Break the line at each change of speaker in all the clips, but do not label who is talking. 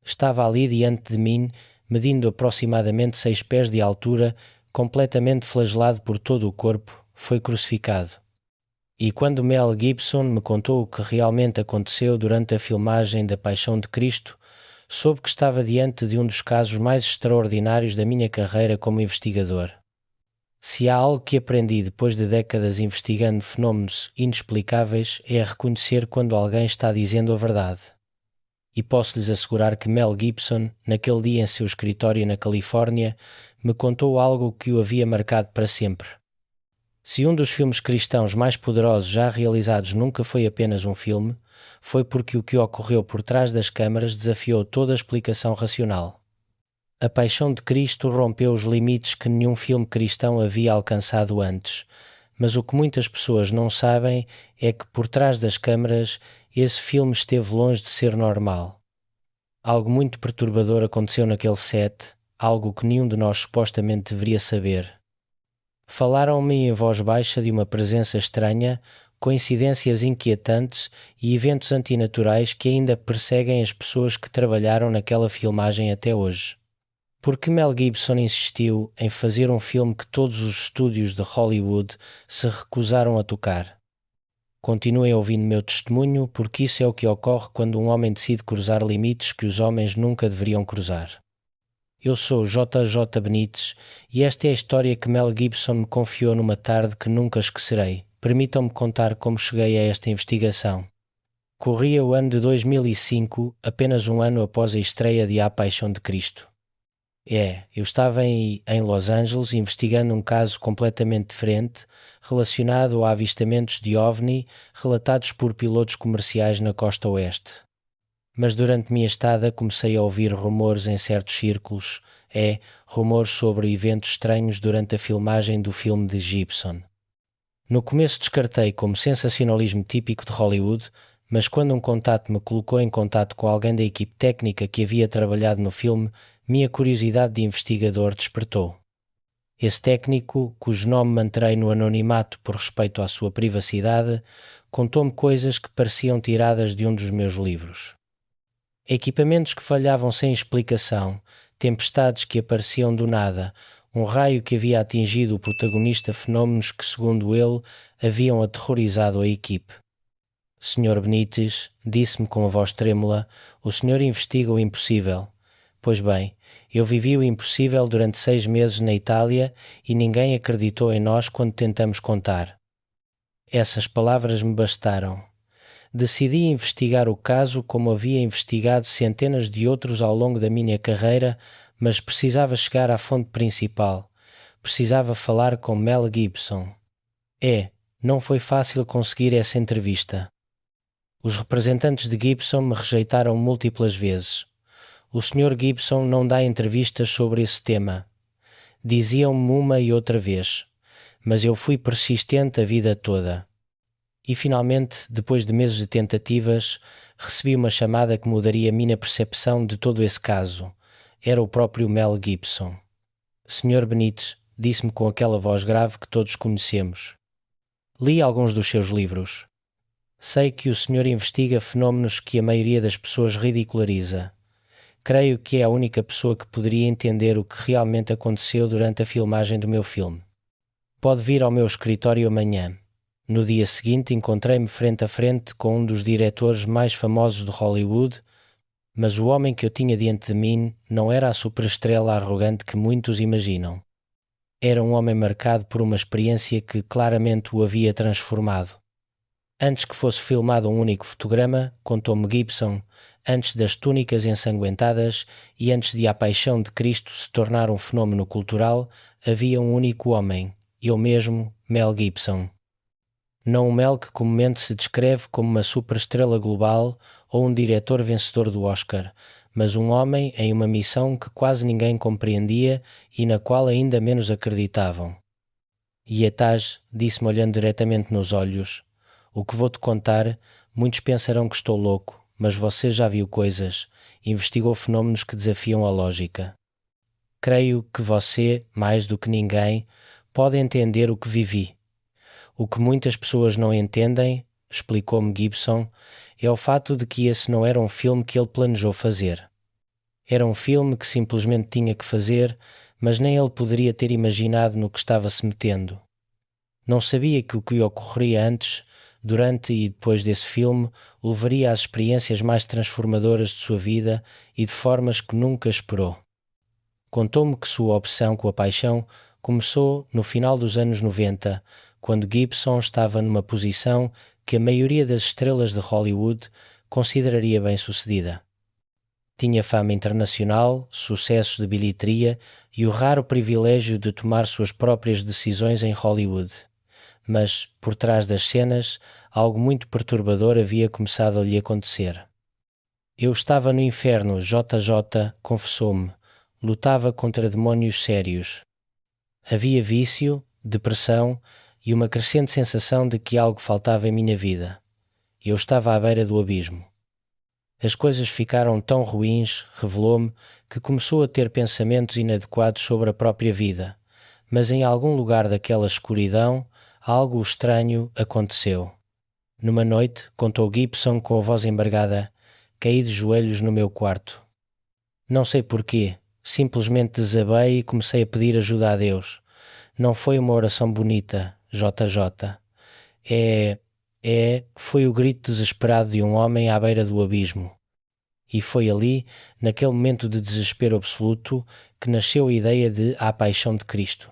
Estava ali diante de mim, medindo aproximadamente 6 pés de altura, completamente flagelado por todo o corpo, foi crucificado. E quando Mel Gibson me contou o que realmente aconteceu durante a filmagem da Paixão de Cristo, soube que estava diante de um dos casos mais extraordinários da minha carreira como investigador. Se há algo que aprendi depois de décadas investigando fenómenos inexplicáveis, é reconhecer quando alguém está dizendo a verdade. E posso-lhes assegurar que Mel Gibson, naquele dia em seu escritório na Califórnia, me contou algo que o havia marcado para sempre. Se um dos filmes cristãos mais poderosos já realizados nunca foi apenas um filme, foi porque o que ocorreu por trás das câmaras desafiou toda a explicação racional. A Paixão de Cristo rompeu os limites que nenhum filme cristão havia alcançado antes, mas o que muitas pessoas não sabem é que por trás das câmaras esse filme esteve longe de ser normal. Algo muito perturbador aconteceu naquele set, algo que nenhum de nós supostamente deveria saber. Falaram-me em voz baixa de uma presença estranha, coincidências inquietantes e eventos antinaturais que ainda perseguem as pessoas que trabalharam naquela filmagem até hoje. Porque Mel Gibson insistiu em fazer um filme que todos os estúdios de Hollywood se recusaram a tocar. Continuem ouvindo meu testemunho, porque isso é o que ocorre quando um homem decide cruzar limites que os homens nunca deveriam cruzar. Eu sou J. J. Benítez e esta é a história que Mel Gibson me confiou numa tarde que nunca esquecerei. Permitam-me contar como cheguei a esta investigação. Corria o ano de 2005, apenas um ano após a estreia de A Paixão de Cristo. Eu estava em Los Angeles investigando um caso completamente diferente relacionado a avistamentos de OVNI relatados por pilotos comerciais na costa oeste. Mas durante minha estada comecei a ouvir rumores em certos círculos, rumores sobre eventos estranhos durante a filmagem do filme de Gibson. No começo descartei como sensacionalismo típico de Hollywood, mas quando um contato me colocou em contato com alguém da equipe técnica que havia trabalhado no filme, minha curiosidade de investigador despertou. Esse técnico, cujo nome manterei no anonimato por respeito à sua privacidade, contou-me coisas que pareciam tiradas de um dos meus livros. Equipamentos que falhavam sem explicação, tempestades que apareciam do nada, um raio que havia atingido o protagonista, fenómenos que, segundo ele, haviam aterrorizado a equipe. Sr. Benítez, disse-me com a voz trêmula, o senhor investiga o impossível. Pois bem, eu vivi o impossível durante 6 meses na Itália e ninguém acreditou em nós quando tentamos contar. Essas palavras me bastaram. Decidi investigar o caso como havia investigado centenas de outros ao longo da minha carreira, mas precisava chegar à fonte principal. Precisava falar com Mel Gibson. Não foi fácil conseguir essa entrevista. Os representantes de Gibson me rejeitaram múltiplas vezes. O Sr. Gibson não dá entrevistas sobre esse tema. Diziam-me uma e outra vez, mas eu fui persistente a vida toda. E finalmente, depois de meses de tentativas, recebi uma chamada que mudaria a minha percepção de todo esse caso. Era o próprio Mel Gibson. Sr. Benítez, disse-me com aquela voz grave que todos conhecemos. Li alguns dos seus livros. Sei que o senhor investiga fenómenos que a maioria das pessoas ridiculariza. Creio que é a única pessoa que poderia entender o que realmente aconteceu durante a filmagem do meu filme. Pode vir ao meu escritório amanhã. No dia seguinte encontrei-me frente a frente com um dos diretores mais famosos de Hollywood, mas o homem que eu tinha diante de mim não era a superestrela arrogante que muitos imaginam. Era um homem marcado por uma experiência que claramente o havia transformado. Antes que fosse filmado um único fotograma, contou-me Gibson, antes das túnicas ensanguentadas e antes de A Paixão de Cristo se tornar um fenómeno cultural, havia um único homem, eu mesmo, Mel Gibson. Não um Mel que comumente se descreve como uma superestrela global ou um diretor vencedor do Oscar, mas um homem em uma missão que quase ninguém compreendia e na qual ainda menos acreditavam. Yetaj disse-me olhando diretamente nos olhos, o que vou-te contar, muitos pensarão que estou louco, mas você já viu coisas, investigou fenómenos que desafiam a lógica. Creio que você, mais do que ninguém, pode entender o que vivi. O que muitas pessoas não entendem, explicou-me Gibson, é o fato de que esse não era um filme que ele planejou fazer. Era um filme que simplesmente tinha que fazer, mas nem ele poderia ter imaginado no que estava se metendo. Não sabia que o que ocorreria antes, durante e depois desse filme o levaria às experiências mais transformadoras de sua vida e de formas que nunca esperou. Contou-me que sua obsessão com a paixão começou no final dos anos 90, quando Gibson estava numa posição que a maioria das estrelas de Hollywood consideraria bem-sucedida. Tinha fama internacional, sucessos de bilheteria e o raro privilégio de tomar suas próprias decisões em Hollywood. Mas, por trás das cenas, algo muito perturbador havia começado a lhe acontecer. Eu estava no inferno, JJ confessou-me. Lutava contra demónios sérios. Havia vício, depressão e uma crescente sensação de que algo faltava em minha vida. Eu estava à beira do abismo. As coisas ficaram tão ruins, revelou-me, que começou a ter pensamentos inadequados sobre a própria vida. Mas em algum lugar daquela escuridão, algo estranho aconteceu. Numa noite, contou Gibson com a voz embargada, caí de joelhos no meu quarto. Não sei porquê, simplesmente desabei e comecei a pedir ajuda a Deus. Não foi uma oração bonita, JJ. Foi o grito desesperado de um homem à beira do abismo. E foi ali, naquele momento de desespero absoluto, que nasceu a ideia de A Paixão de Cristo.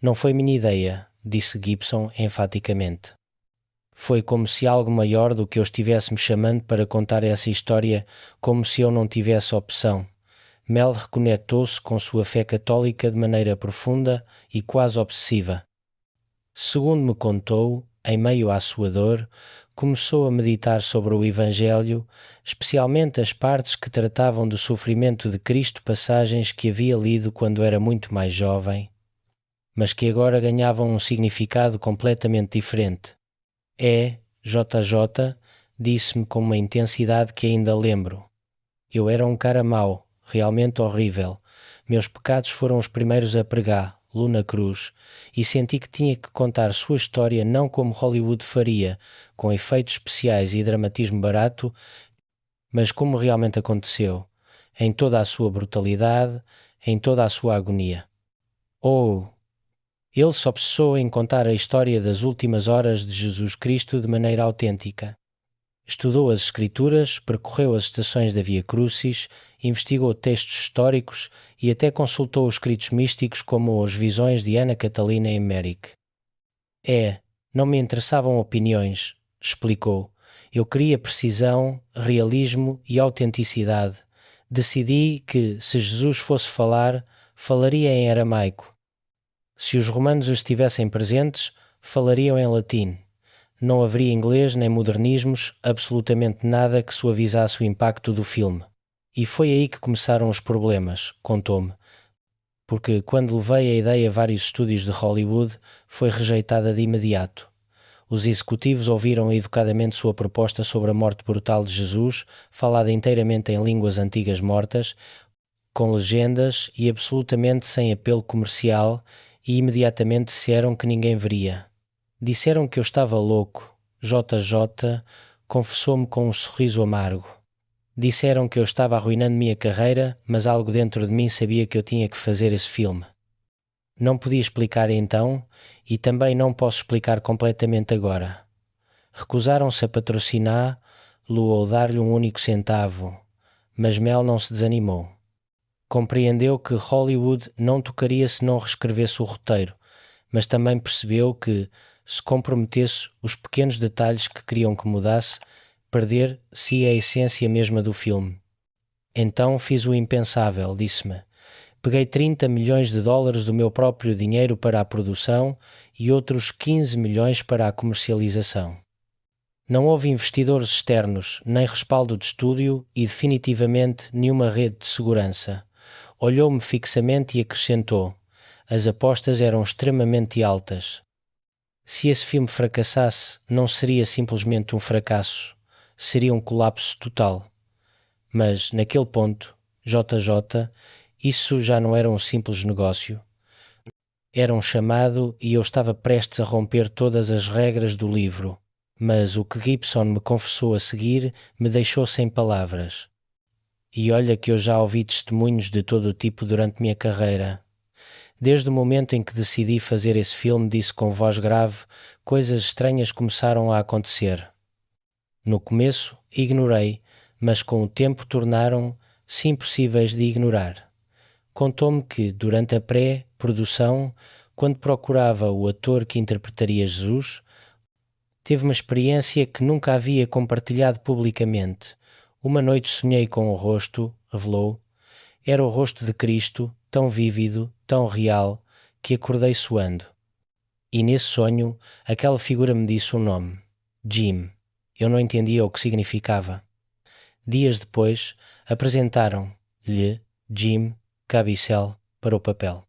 Não foi minha ideia, disse Gibson enfaticamente. Foi como se algo maior do que eu estivesse me chamando para contar essa história, como se eu não tivesse opção. Mel reconectou-se com sua fé católica de maneira profunda e quase obsessiva. Segundo me contou, em meio à sua dor, começou a meditar sobre o Evangelho, especialmente as partes que tratavam do sofrimento de Cristo, passagens que havia lido quando era muito mais jovem, mas que agora ganhavam um significado completamente diferente. JJ disse-me com uma intensidade que ainda lembro. Eu era um cara mau, realmente horrível. Meus pecados foram os primeiros a pregar, Luna Cruz, e senti que tinha que contar sua história não como Hollywood faria, com efeitos especiais e dramatismo barato, mas como realmente aconteceu, em toda a sua brutalidade, em toda a sua agonia. Ele se obsessou em contar a história das últimas horas de Jesus Cristo de maneira autêntica. Estudou as Escrituras, percorreu as estações da Via Crucis, investigou textos históricos e até consultou os escritos místicos como as visões de Ana Catalina e Merrick. Não me interessavam opiniões, explicou. Eu queria precisão, realismo e autenticidade. Decidi que, se Jesus fosse falar, falaria em aramaico. Se os romanos estivessem presentes, falariam em latim. Não haveria inglês nem modernismos, absolutamente nada que suavizasse o impacto do filme. E foi aí que começaram os problemas, contou-me. Porque quando levei a ideia a vários estúdios de Hollywood, foi rejeitada de imediato. Os executivos ouviram educadamente sua proposta sobre a morte brutal de Jesus, falada inteiramente em línguas antigas mortas, com legendas e absolutamente sem apelo comercial, e imediatamente disseram que ninguém veria. Disseram que eu estava louco. JJ confessou-me com um sorriso amargo. Disseram que eu estava arruinando minha carreira, mas algo dentro de mim sabia que eu tinha que fazer esse filme. Não podia explicar então, e também não posso explicar completamente agora. Recusaram-se a patrociná-lo ou dar-lhe um único centavo, mas Mel não se desanimou. Compreendeu que Hollywood não tocaria se não reescrevesse o roteiro, mas também percebeu que, se comprometesse os pequenos detalhes que queriam que mudasse, perder-se a essência mesma do filme. Então fiz o impensável, disse-me. Peguei 30 milhões de dólares do meu próprio dinheiro para a produção e outros 15 milhões para a comercialização. Não houve investidores externos, nem respaldo de estúdio e definitivamente nenhuma rede de segurança. Olhou-me fixamente e acrescentou: as apostas eram extremamente altas. Se esse filme fracassasse, não seria simplesmente um fracasso, seria um colapso total. Mas, naquele ponto, JJ, isso já não era um simples negócio. Era um chamado e eu estava prestes a romper todas as regras do livro. Mas o que Gibson me confessou a seguir me deixou sem palavras. E olha que eu já ouvi testemunhos de todo o tipo durante minha carreira. Desde o momento em que decidi fazer esse filme, disse com voz grave, coisas estranhas começaram a acontecer. No começo, ignorei, mas com o tempo tornaram-se impossíveis de ignorar. Contou-me que, durante a pré-produção, quando procurava o ator que interpretaria Jesus, teve uma experiência que nunca havia compartilhado publicamente. Uma noite sonhei com o rosto, revelou. Era o rosto de Cristo, tão vívido, tão real, que acordei suando. E nesse sonho, aquela figura me disse um nome, Jim. Eu não entendia o que significava. Dias depois, apresentaram-lhe Jim Caviezel para o papel.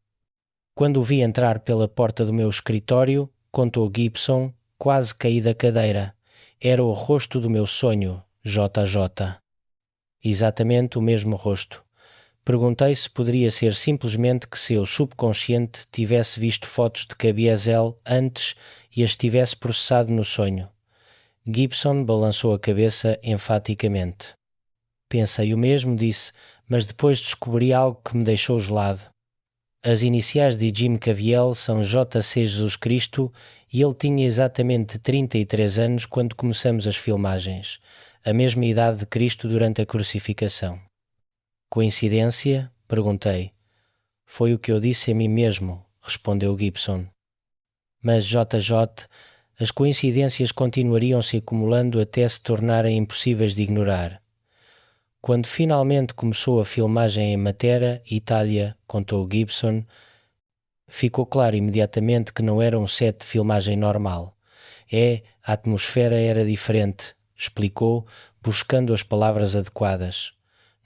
Quando o vi entrar pela porta do meu escritório, contou Gibson, quase caí da cadeira. Era o rosto do meu sonho, JJ. Exatamente o mesmo rosto. Perguntei se poderia ser simplesmente que seu subconsciente tivesse visto fotos de Caviezel antes e as tivesse processado no sonho. Gibson balançou a cabeça enfaticamente. Pensei o mesmo, disse, mas depois descobri algo que me deixou gelado. As iniciais de Jim Caviezel são JC Jesus Cristo e ele tinha exatamente 33 anos quando começamos as filmagens, a mesma idade de Cristo durante a crucificação. Coincidência? Perguntei. Foi o que eu disse a mim mesmo, respondeu Gibson. Mas JJ, as coincidências continuariam se acumulando até se tornarem impossíveis de ignorar. Quando finalmente começou a filmagem em Matera, Itália, contou Gibson, ficou claro imediatamente que não era um set de filmagem normal. A atmosfera era diferente, explicou, buscando as palavras adequadas.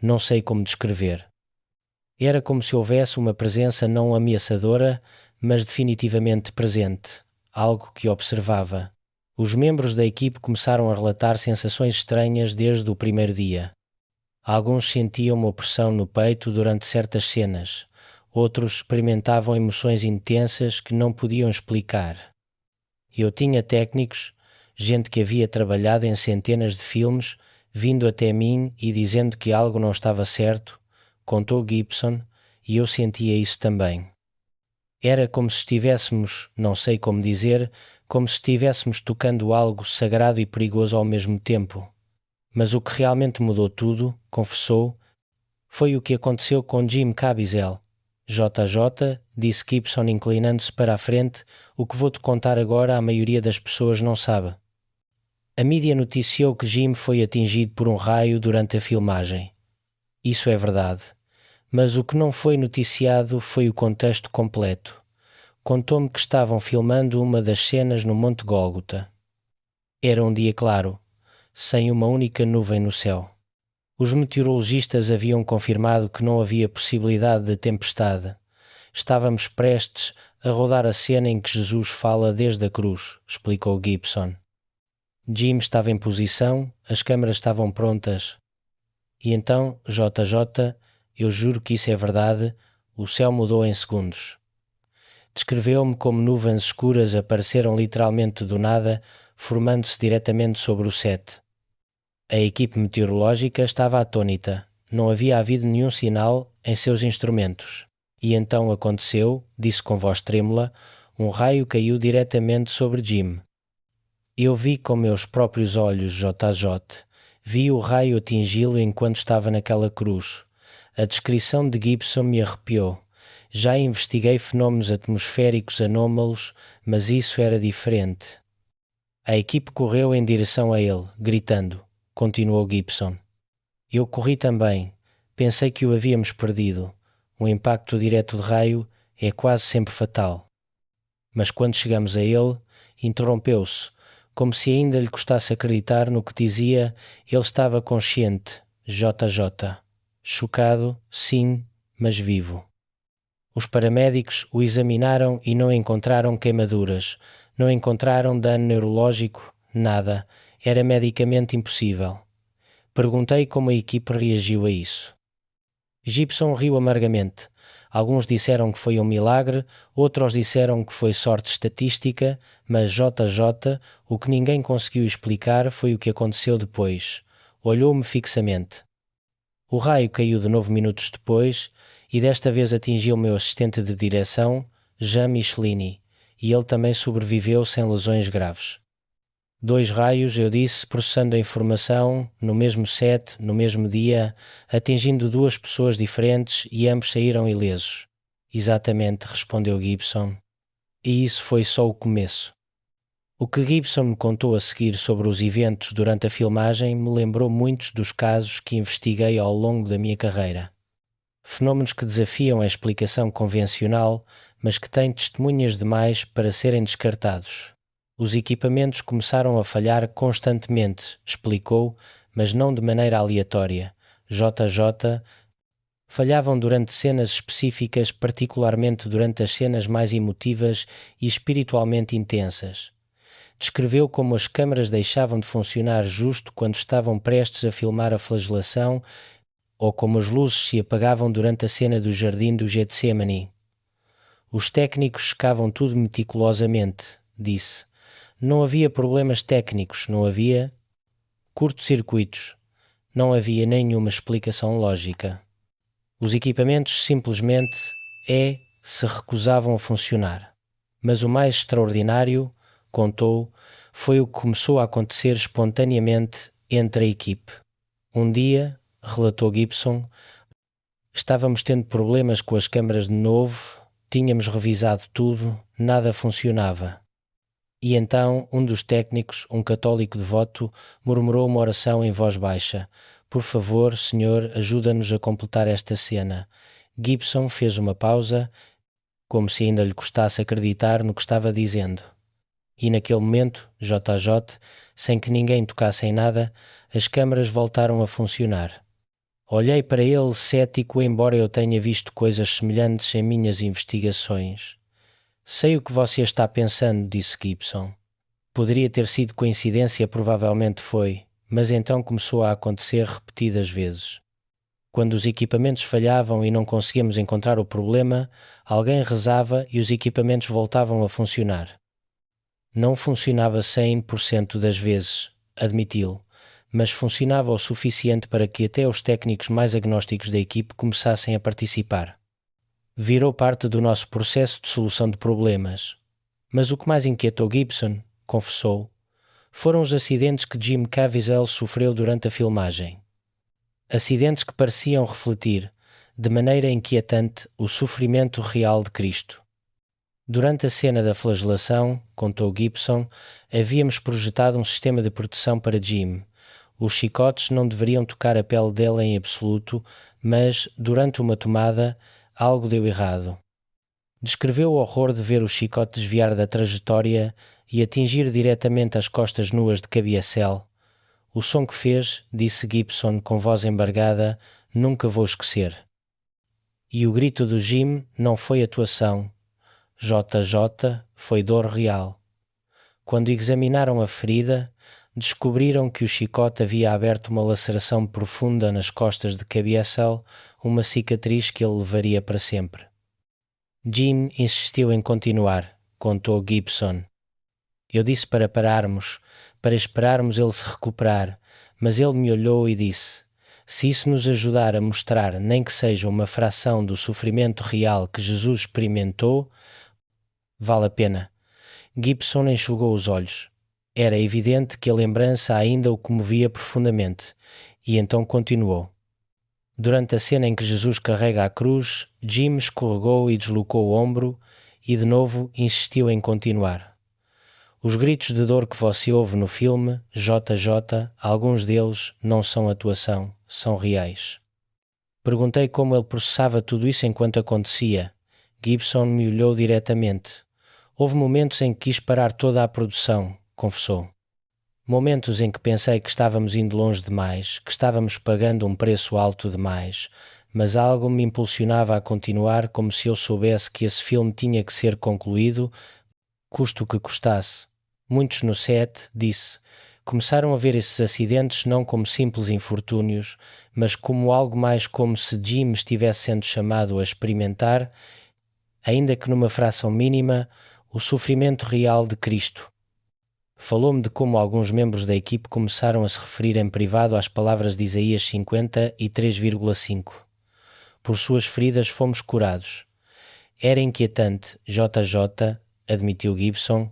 Não sei como descrever. Era como se houvesse uma presença não ameaçadora, mas definitivamente presente, algo que observava. Os membros da equipe começaram a relatar sensações estranhas desde o primeiro dia. Alguns sentiam uma opressão no peito durante certas cenas, outros experimentavam emoções intensas que não podiam explicar. Eu tinha técnicos, gente que havia trabalhado em centenas de filmes, vindo até mim e dizendo que algo não estava certo, contou Gibson, e eu sentia isso também. Era como se estivéssemos, não sei como dizer, como se estivéssemos tocando algo sagrado e perigoso ao mesmo tempo. Mas o que realmente mudou tudo, confessou, foi o que aconteceu com Jim Caviezel. JJ, disse Gibson inclinando-se para a frente, o que vou-te contar agora a maioria das pessoas não sabe. A mídia noticiou que Jim foi atingido por um raio durante a filmagem. Isso é verdade. Mas o que não foi noticiado foi o contexto completo. Contou-me que estavam filmando uma das cenas no Monte Gólgota. Era um dia claro, sem uma única nuvem no céu. Os meteorologistas haviam confirmado que não havia possibilidade de tempestade. Estávamos prestes a rodar a cena em que Jesus fala desde a cruz, explicou Gibson. Jim estava em posição, as câmaras estavam prontas. E então, JJ, eu juro que isso é verdade, o céu mudou em segundos. Descreveu-me como nuvens escuras apareceram literalmente do nada, formando-se diretamente sobre o set. A equipe meteorológica estava atônita, não havia havido nenhum sinal em seus instrumentos. E então aconteceu, disse com voz trêmula, um raio caiu diretamente sobre Jim. Eu vi com meus próprios olhos, JJ. Vi o raio atingi-lo enquanto estava naquela cruz. A descrição de Gibson me arrepiou. Já investiguei fenómenos atmosféricos anômalos, mas isso era diferente. A equipe correu em direção a ele, gritando. Continuou Gibson. Eu corri também. Pensei que o havíamos perdido. Um impacto direto de raio é quase sempre fatal. Mas quando chegamos a ele, interrompeu-se. Como se ainda lhe custasse acreditar no que dizia, ele estava consciente, JJ. Chocado, sim, mas vivo. Os paramédicos o examinaram e não encontraram queimaduras, não encontraram dano neurológico, nada. Era medicamente impossível. Perguntei como a equipe reagiu a isso. Gibson riu amargamente. Alguns disseram que foi um milagre, outros disseram que foi sorte estatística, mas JJ, o que ninguém conseguiu explicar foi o que aconteceu depois. Olhou-me fixamente. O raio caiu de novo minutos depois e desta vez atingiu o meu assistente de direção, Jean Michelini, e ele também sobreviveu sem lesões graves. 2 raios, eu disse, processando a informação, no mesmo set, no mesmo dia, atingindo 2 pessoas diferentes e ambos saíram ilesos. Exatamente, respondeu Gibson. E isso foi só o começo. O que Gibson me contou a seguir sobre os eventos durante a filmagem me lembrou muitos dos casos que investiguei ao longo da minha carreira. Fenómenos que desafiam a explicação convencional, mas que têm testemunhas demais para serem descartados. Os equipamentos começaram a falhar constantemente, explicou, mas não de maneira aleatória. JJ falhavam durante cenas específicas, particularmente durante as cenas mais emotivas e espiritualmente intensas. Descreveu como as câmaras deixavam de funcionar justo quando estavam prestes a filmar a flagelação ou como as luzes se apagavam durante a cena do jardim do Getsemane. Os técnicos checavam tudo meticulosamente, disse. Não havia problemas técnicos, não havia curto-circuitos, não havia nenhuma explicação lógica. Os equipamentos simplesmente se recusavam a funcionar. Mas o mais extraordinário, contou, foi o que começou a acontecer espontaneamente entre a equipe. Um dia, relatou Gibson, estávamos tendo problemas com as câmaras de novo, tínhamos revisado tudo, nada funcionava. E então um dos técnicos, um católico devoto, murmurou uma oração em voz baixa. Por favor, Senhor, ajuda-nos a completar esta cena. Gibson fez uma pausa, como se ainda lhe custasse acreditar no que estava dizendo. E naquele momento, JJ, sem que ninguém tocasse em nada, as câmaras voltaram a funcionar. Olhei para ele cético, embora eu tenha visto coisas semelhantes em minhas investigações. Sei o que você está pensando, disse Gibson. Poderia ter sido coincidência, provavelmente foi, mas então começou a acontecer repetidas vezes. Quando os equipamentos falhavam e não conseguíamos encontrar o problema, alguém rezava e os equipamentos voltavam a funcionar. Não funcionava 100% das vezes, admiti-lo, mas funcionava o suficiente para que até os técnicos mais agnósticos da equipe começassem a participar. Virou parte do nosso processo de solução de problemas. Mas o que mais inquietou Gibson, confessou, foram os acidentes que Jim Caviezel sofreu durante a filmagem. Acidentes que pareciam refletir, de maneira inquietante, o sofrimento real de Cristo. Durante a cena da flagelação, contou Gibson, havíamos projetado um sistema de proteção para Jim. Os chicotes não deveriam tocar a pele dele em absoluto, mas, durante uma tomada, algo deu errado. Descreveu o horror de ver o chicote desviar da trajetória e atingir diretamente as costas nuas de Caviezel. O som que fez, disse Gibson com voz embargada, nunca vou esquecer. E o grito do Jim não foi atuação. JJ foi dor real. Quando examinaram a ferida, descobriram que o chicote havia aberto uma laceração profunda nas costas de Caviezel, uma cicatriz que ele levaria para sempre. Jim insistiu em continuar, contou Gibson. Eu disse para pararmos, para esperarmos ele se recuperar, mas ele me olhou e disse, se isso nos ajudar a mostrar nem que seja uma fração do sofrimento real que Jesus experimentou, vale a pena. Gibson enxugou os olhos. Era evidente que a lembrança ainda o comovia profundamente, e então continuou. Durante a cena em que Jesus carrega a cruz, Jim escorregou e deslocou o ombro e de novo insistiu em continuar. Os gritos de dor que você ouve no filme, JJ, alguns deles não são atuação, são reais. Perguntei como ele processava tudo isso enquanto acontecia. Gibson me olhou diretamente. Houve momentos em que quis parar toda a produção, confessou. Momentos em que pensei que estávamos indo longe demais, que estávamos pagando um preço alto demais, mas algo me impulsionava a continuar como se eu soubesse que esse filme tinha que ser concluído, custe o que custasse. Muitos no set, disse, começaram a ver esses acidentes não como simples infortúnios, mas como algo mais como se Jim estivesse sendo chamado a experimentar, ainda que numa fração mínima, o sofrimento real de Cristo. Falou-me de como alguns membros da equipe começaram a se referir em privado às palavras de Isaías 53,5. Por suas feridas fomos curados. Era inquietante, JJ, admitiu Gibson.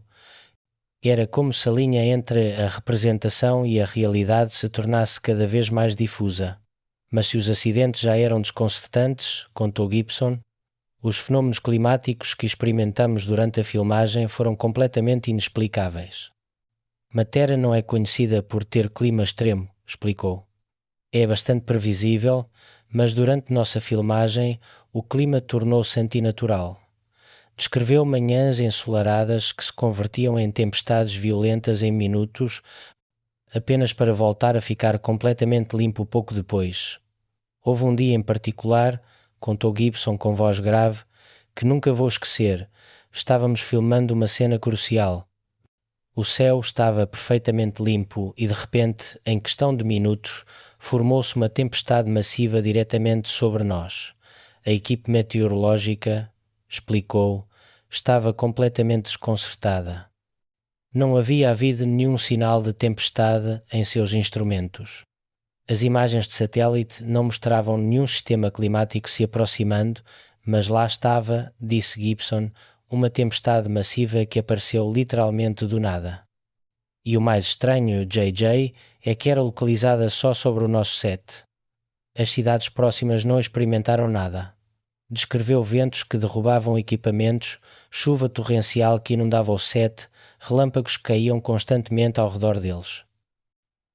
Era como se a linha entre a representação e a realidade se tornasse cada vez mais difusa. Mas se os acidentes já eram desconcertantes, contou Gibson, os fenômenos climáticos que experimentamos durante a filmagem foram completamente inexplicáveis. Matera não é conhecida por ter clima extremo, explicou. É bastante previsível, mas durante nossa filmagem o clima tornou-se antinatural. Descreveu manhãs ensolaradas que se convertiam em tempestades violentas em minutos, apenas para voltar a ficar completamente limpo pouco depois. Houve um dia em particular, contou Gibson com voz grave, que nunca vou esquecer. Estávamos filmando uma cena crucial. O céu estava perfeitamente limpo e de repente, em questão de minutos, formou-se uma tempestade massiva diretamente sobre nós. A equipe meteorológica, explicou, estava completamente desconcertada. Não havia havido nenhum sinal de tempestade em seus instrumentos. As imagens de satélite não mostravam nenhum sistema climático se aproximando, mas lá estava, disse Gibson, uma tempestade massiva que apareceu literalmente do nada. E o mais estranho, JJ, é que era localizada só sobre o nosso set. As cidades próximas não experimentaram nada. Descreveu ventos que derrubavam equipamentos, chuva torrencial que inundava o set, relâmpagos que caíam constantemente ao redor deles.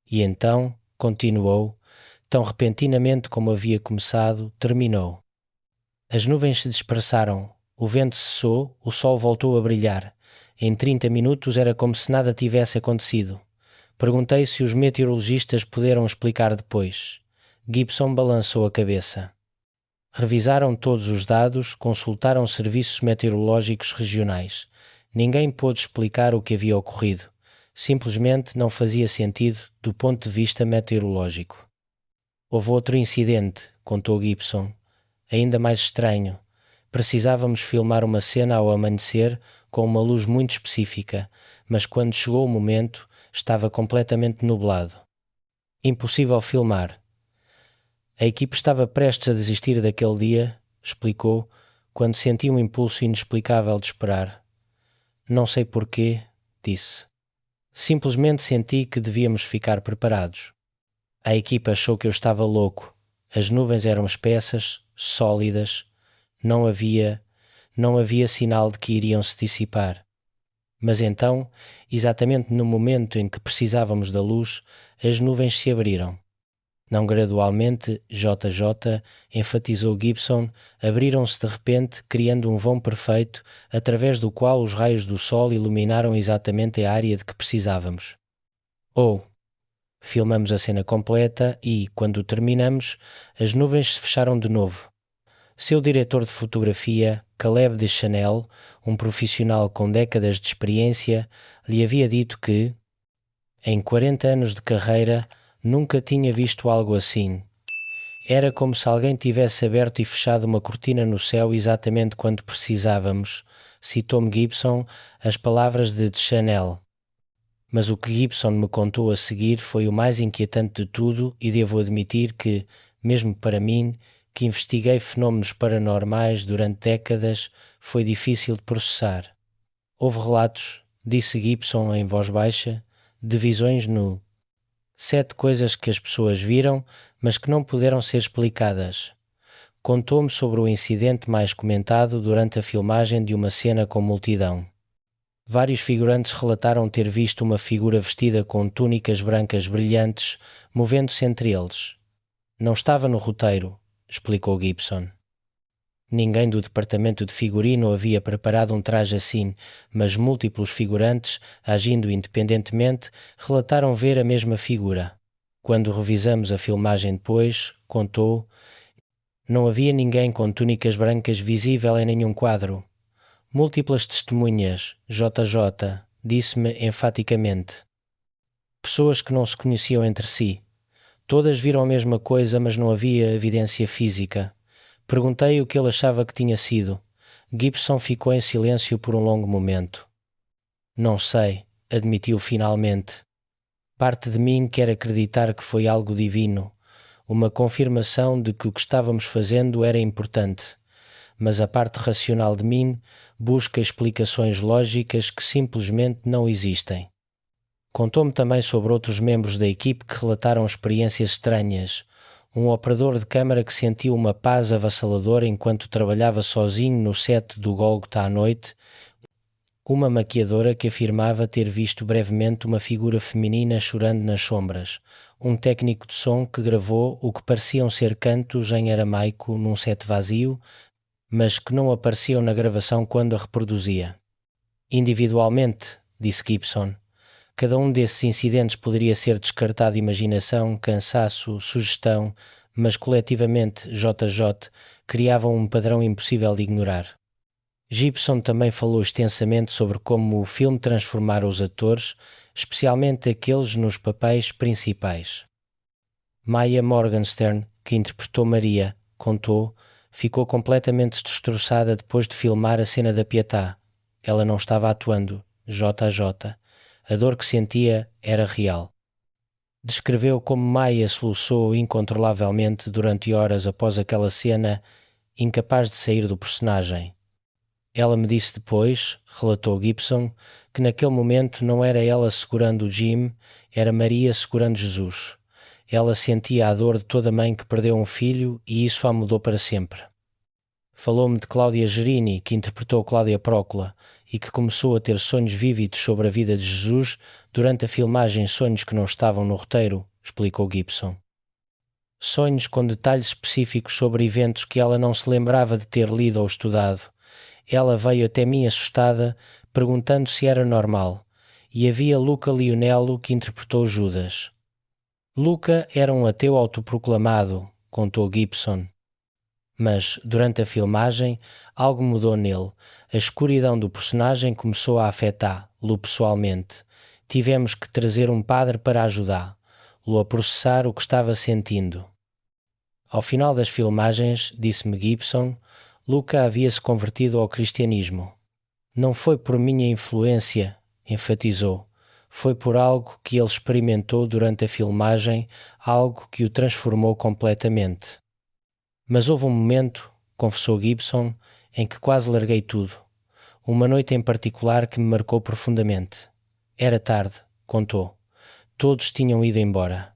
E então, continuou, tão repentinamente como havia começado, terminou. As nuvens se dispersaram, o vento cessou, o sol voltou a brilhar. Em 30 minutos era como se nada tivesse acontecido. Perguntei se os meteorologistas puderam explicar depois. Gibson balançou a cabeça. Revisaram todos os dados, consultaram serviços meteorológicos regionais. Ninguém pôde explicar o que havia ocorrido. Simplesmente não fazia sentido do ponto de vista meteorológico. Houve outro incidente, contou Gibson, ainda mais estranho. Precisávamos filmar uma cena ao amanhecer com uma luz muito específica, mas quando chegou o momento, estava completamente nublado. Impossível filmar. A equipe estava prestes a desistir daquele dia, explicou, quando senti um impulso inexplicável de esperar. Não sei porquê, disse. Simplesmente senti que devíamos ficar preparados. A equipa achou que eu estava louco. As nuvens eram espessas, sólidas. Não havia sinal de que iriam se dissipar. Mas então, exatamente no momento em que precisávamos da luz, as nuvens se abriram. Não gradualmente, JJ, enfatizou Gibson, abriram-se de repente, criando um vão perfeito, através do qual os raios do sol iluminaram exatamente a área de que precisávamos. Filmamos a cena completa e, quando terminamos, as nuvens se fecharam de novo. Seu diretor de fotografia, Caleb Deschanel, um profissional com décadas de experiência, lhe havia dito que, em 40 anos de carreira, nunca tinha visto algo assim. Era como se alguém tivesse aberto e fechado uma cortina no céu exatamente quando precisávamos, citou-me Gibson as palavras de Deschanel. Mas o que Gibson me contou a seguir foi o mais inquietante de tudo e devo admitir que, mesmo para mim, que investiguei fenómenos paranormais durante décadas, foi difícil de processar. Houve relatos, disse Gibson em voz baixa, de visões no 7 coisas que as pessoas viram, mas que não puderam ser explicadas. Contou-me sobre o incidente mais comentado durante a filmagem de uma cena com multidão. Vários figurantes relataram ter visto uma figura vestida com túnicas brancas brilhantes, movendo-se entre eles. Não estava no roteiro, explicou Gibson. Ninguém do departamento de figurino havia preparado um traje assim, mas múltiplos figurantes, agindo independentemente, relataram ver a mesma figura. Quando revisamos a filmagem depois, contou, não havia ninguém com túnicas brancas visível em nenhum quadro. Múltiplas testemunhas, JJ, disse-me enfaticamente. Pessoas que não se conheciam entre si. Todas viram a mesma coisa, mas não havia evidência física. Perguntei o que ele achava que tinha sido. Gibson ficou em silêncio por um longo momento. Não sei, admitiu finalmente. Parte de mim quer acreditar que foi algo divino, uma confirmação de que o que estávamos fazendo era importante, mas a parte racional de mim busca explicações lógicas que simplesmente não existem. Contou-me também sobre outros membros da equipe que relataram experiências estranhas. Um operador de câmara que sentiu uma paz avassaladora enquanto trabalhava sozinho no set do Gólgota à noite. Uma maquiadora que afirmava ter visto brevemente uma figura feminina chorando nas sombras. Um técnico de som que gravou o que pareciam ser cantos em aramaico num set vazio, mas que não apareciam na gravação quando a reproduzia. Individualmente, disse Gibson, cada um desses incidentes poderia ser descartado de imaginação, cansaço, sugestão, mas coletivamente, JJ, criavam um padrão impossível de ignorar. Gibson também falou extensamente sobre como o filme transformara os atores, especialmente aqueles nos papéis principais. Maya Morgenstern, que interpretou Maria, contou, ficou completamente destroçada depois de filmar a cena da Pietà. Ela não estava atuando, JJ. A dor que sentia era real. Descreveu como Maya soluçou incontrolavelmente durante horas após aquela cena, incapaz de sair do personagem. Ela me disse depois, relatou Gibson, que naquele momento não era ela segurando o Jim, era Maria segurando Jesus. Ela sentia a dor de toda mãe que perdeu um filho e isso a mudou para sempre. Falou-me de Cláudia Gerini, que interpretou Cláudia Prócula e que começou a ter sonhos vívidos sobre a vida de Jesus durante a filmagem, sonhos que não estavam no roteiro, explicou Gibson. Sonhos com detalhes específicos sobre eventos que ela não se lembrava de ter lido ou estudado. Ela veio até mim assustada, perguntando se era normal, e havia Luca Lionello que interpretou Judas. Luca era um ateu autoproclamado, contou Gibson. Mas, durante a filmagem, algo mudou nele. A escuridão do personagem começou a afetá-lo pessoalmente. Tivemos que trazer um padre para ajudá-lo a processar o que estava sentindo. Ao final das filmagens, disse-me Gibson, Luca havia-se convertido ao cristianismo. Não foi por minha influência, enfatizou. Foi por algo que ele experimentou durante a filmagem, algo que o transformou completamente. Mas houve um momento, confessou Gibson, em que quase larguei tudo. Uma noite em particular que me marcou profundamente. Era tarde, contou. Todos tinham ido embora.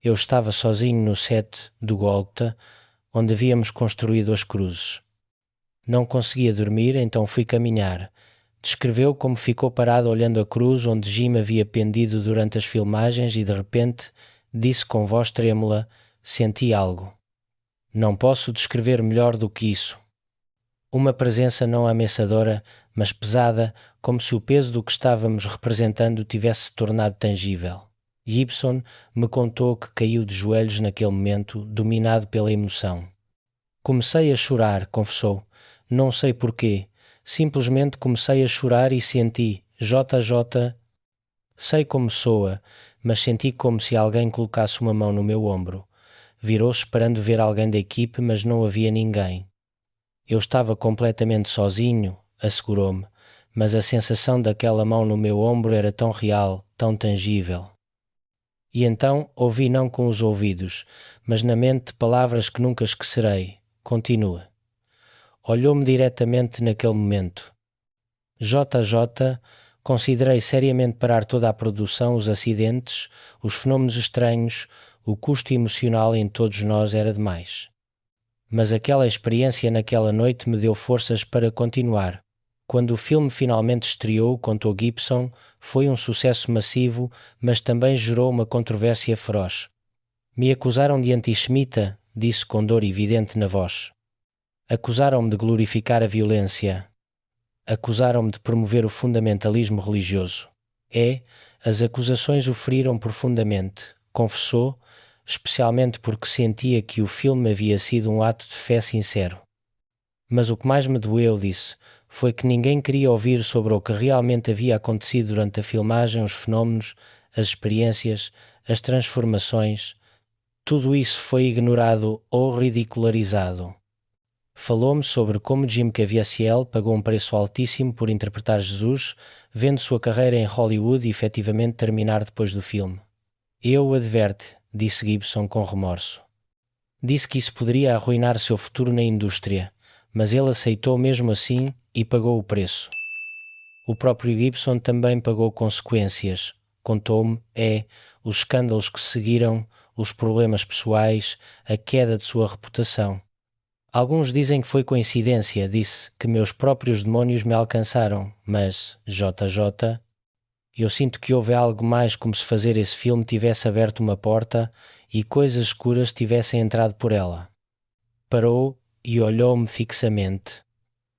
Eu estava sozinho no set do Gólgota, onde havíamos construído as cruzes. Não conseguia dormir, então fui caminhar. Descreveu como ficou parado olhando a cruz onde Jim havia pendido durante as filmagens e de repente disse com voz trêmula, senti algo. Não posso descrever melhor do que isso. Uma presença não ameaçadora, mas pesada, como se o peso do que estávamos representando tivesse se tornado tangível. Gibson me contou que caiu de joelhos naquele momento, dominado pela emoção. Comecei a chorar, confessou. Não sei porquê. Simplesmente comecei a chorar e senti, JJ. Sei como soa, mas senti como se alguém colocasse uma mão no meu ombro. Virou-se esperando ver alguém da equipe, mas não havia ninguém. Eu estava completamente sozinho, assegurou-me, mas a sensação daquela mão no meu ombro era tão real, tão tangível. E então ouvi não com os ouvidos, mas na mente palavras que nunca esquecerei. Continua. Olhou-me diretamente naquele momento. JJ, considerei seriamente parar toda a produção, os acidentes, os fenómenos estranhos, o custo emocional em todos nós era demais. Mas aquela experiência naquela noite me deu forças para continuar. Quando o filme finalmente estreou, contou Gibson, foi um sucesso massivo, mas também gerou uma controvérsia feroz. Me acusaram de antissemita, disse com dor evidente na voz. Acusaram-me de glorificar a violência. Acusaram-me de promover o fundamentalismo religioso. As acusações o feriram profundamente, confessou, especialmente porque sentia que o filme havia sido um ato de fé sincero. Mas o que mais me doeu, disse, foi que ninguém queria ouvir sobre o que realmente havia acontecido durante a filmagem, os fenómenos, as experiências, as transformações. Tudo isso foi ignorado ou ridicularizado. Falou-me sobre como Jim Caviezel pagou um preço altíssimo por interpretar Jesus, vendo sua carreira em Hollywood efetivamente terminar depois do filme. Eu o adverte, disse Gibson com remorso. Disse que isso poderia arruinar seu futuro na indústria, mas ele aceitou mesmo assim e pagou o preço. O próprio Gibson também pagou consequências. Contou-me, os escândalos que seguiram, os problemas pessoais, a queda de sua reputação. Alguns dizem que foi coincidência, disse, que meus próprios demónios me alcançaram, mas, JJ, eu sinto que houve algo mais como se fazer esse filme tivesse aberto uma porta e coisas escuras tivessem entrado por ela. Parou e olhou-me fixamente.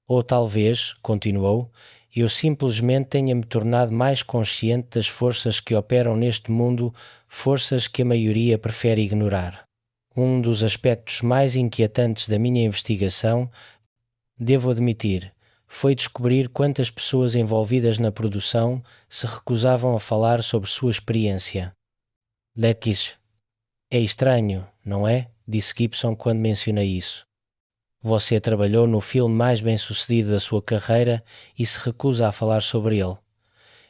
Ou talvez, continuou, eu simplesmente tenha-me tornado mais consciente das forças que operam neste mundo, forças que a maioria prefere ignorar. Um dos aspectos mais inquietantes da minha investigação, devo admitir, foi descobrir quantas pessoas envolvidas na produção se recusavam a falar sobre sua experiência. Lequis. É estranho, não é? Disse Gibson quando mencionei isso. Você trabalhou no filme mais bem-sucedido da sua carreira e se recusa a falar sobre ele.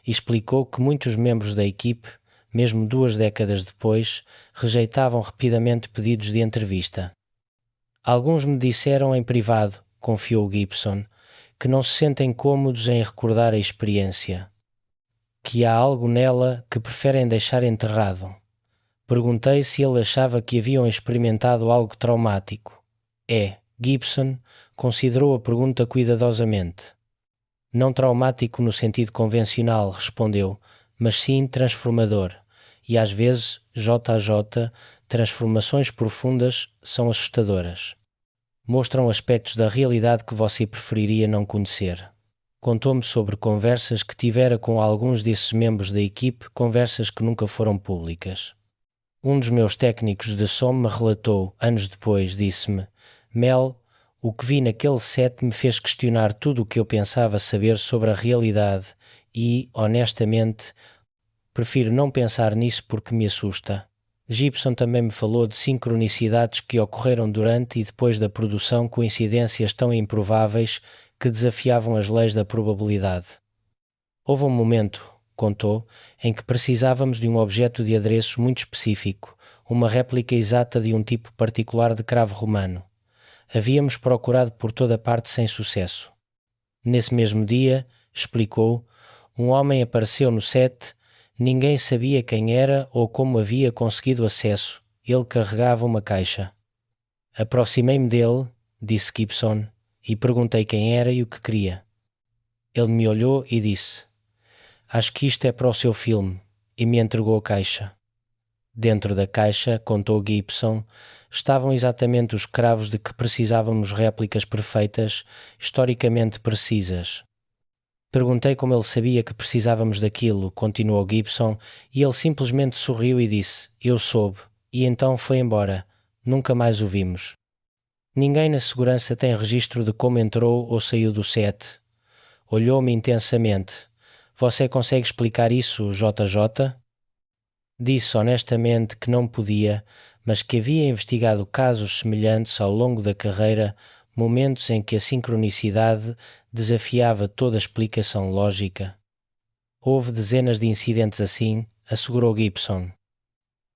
Explicou que muitos membros da equipe, mesmo 2 décadas depois, rejeitavam rapidamente pedidos de entrevista. Alguns me disseram em privado, confiou Gibson, que não se sentem cômodos em recordar a experiência. Que há algo nela que preferem deixar enterrado. Perguntei se ele achava que haviam experimentado algo traumático. Gibson considerou a pergunta cuidadosamente. Não traumático no sentido convencional, respondeu, mas sim transformador. E às vezes, JJ, transformações profundas são assustadoras. Mostram aspectos da realidade que você preferiria não conhecer. Contou-me sobre conversas que tivera com alguns desses membros da equipe, conversas que nunca foram públicas. Um dos meus técnicos de som me relatou, anos depois, disse-me, Mel, o que vi naquele set me fez questionar tudo o que eu pensava saber sobre a realidade e, honestamente, prefiro não pensar nisso porque me assusta. Gibson também me falou de sincronicidades que ocorreram durante e depois da produção, coincidências tão improváveis que desafiavam as leis da probabilidade. Houve um momento, contou, em que precisávamos de um objeto de adereço muito específico, uma réplica exata de um tipo particular de cravo romano. Havíamos procurado por toda parte sem sucesso. Nesse mesmo dia, explicou, um homem apareceu no set, ninguém sabia quem era ou como havia conseguido acesso, ele carregava uma caixa. Aproximei-me dele, disse Gibson, e perguntei quem era e o que queria. Ele me olhou e disse, acho que isto é para o seu filme, e me entregou a caixa. Dentro da caixa, contou Gibson, estavam exatamente os cravos de que precisávamos réplicas perfeitas, historicamente precisas. Perguntei como ele sabia que precisávamos daquilo, continuou Gibson, e ele simplesmente sorriu e disse, eu soube, e então foi embora. Nunca mais o vimos. Ninguém na segurança tem registro de como entrou ou saiu do set. Olhou-me intensamente. Você consegue explicar isso, JJ? Disse honestamente que não podia, mas que havia investigado casos semelhantes ao longo da carreira, momentos em que a sincronicidade desafiava toda a explicação lógica. Houve dezenas de incidentes assim, assegurou Gibson.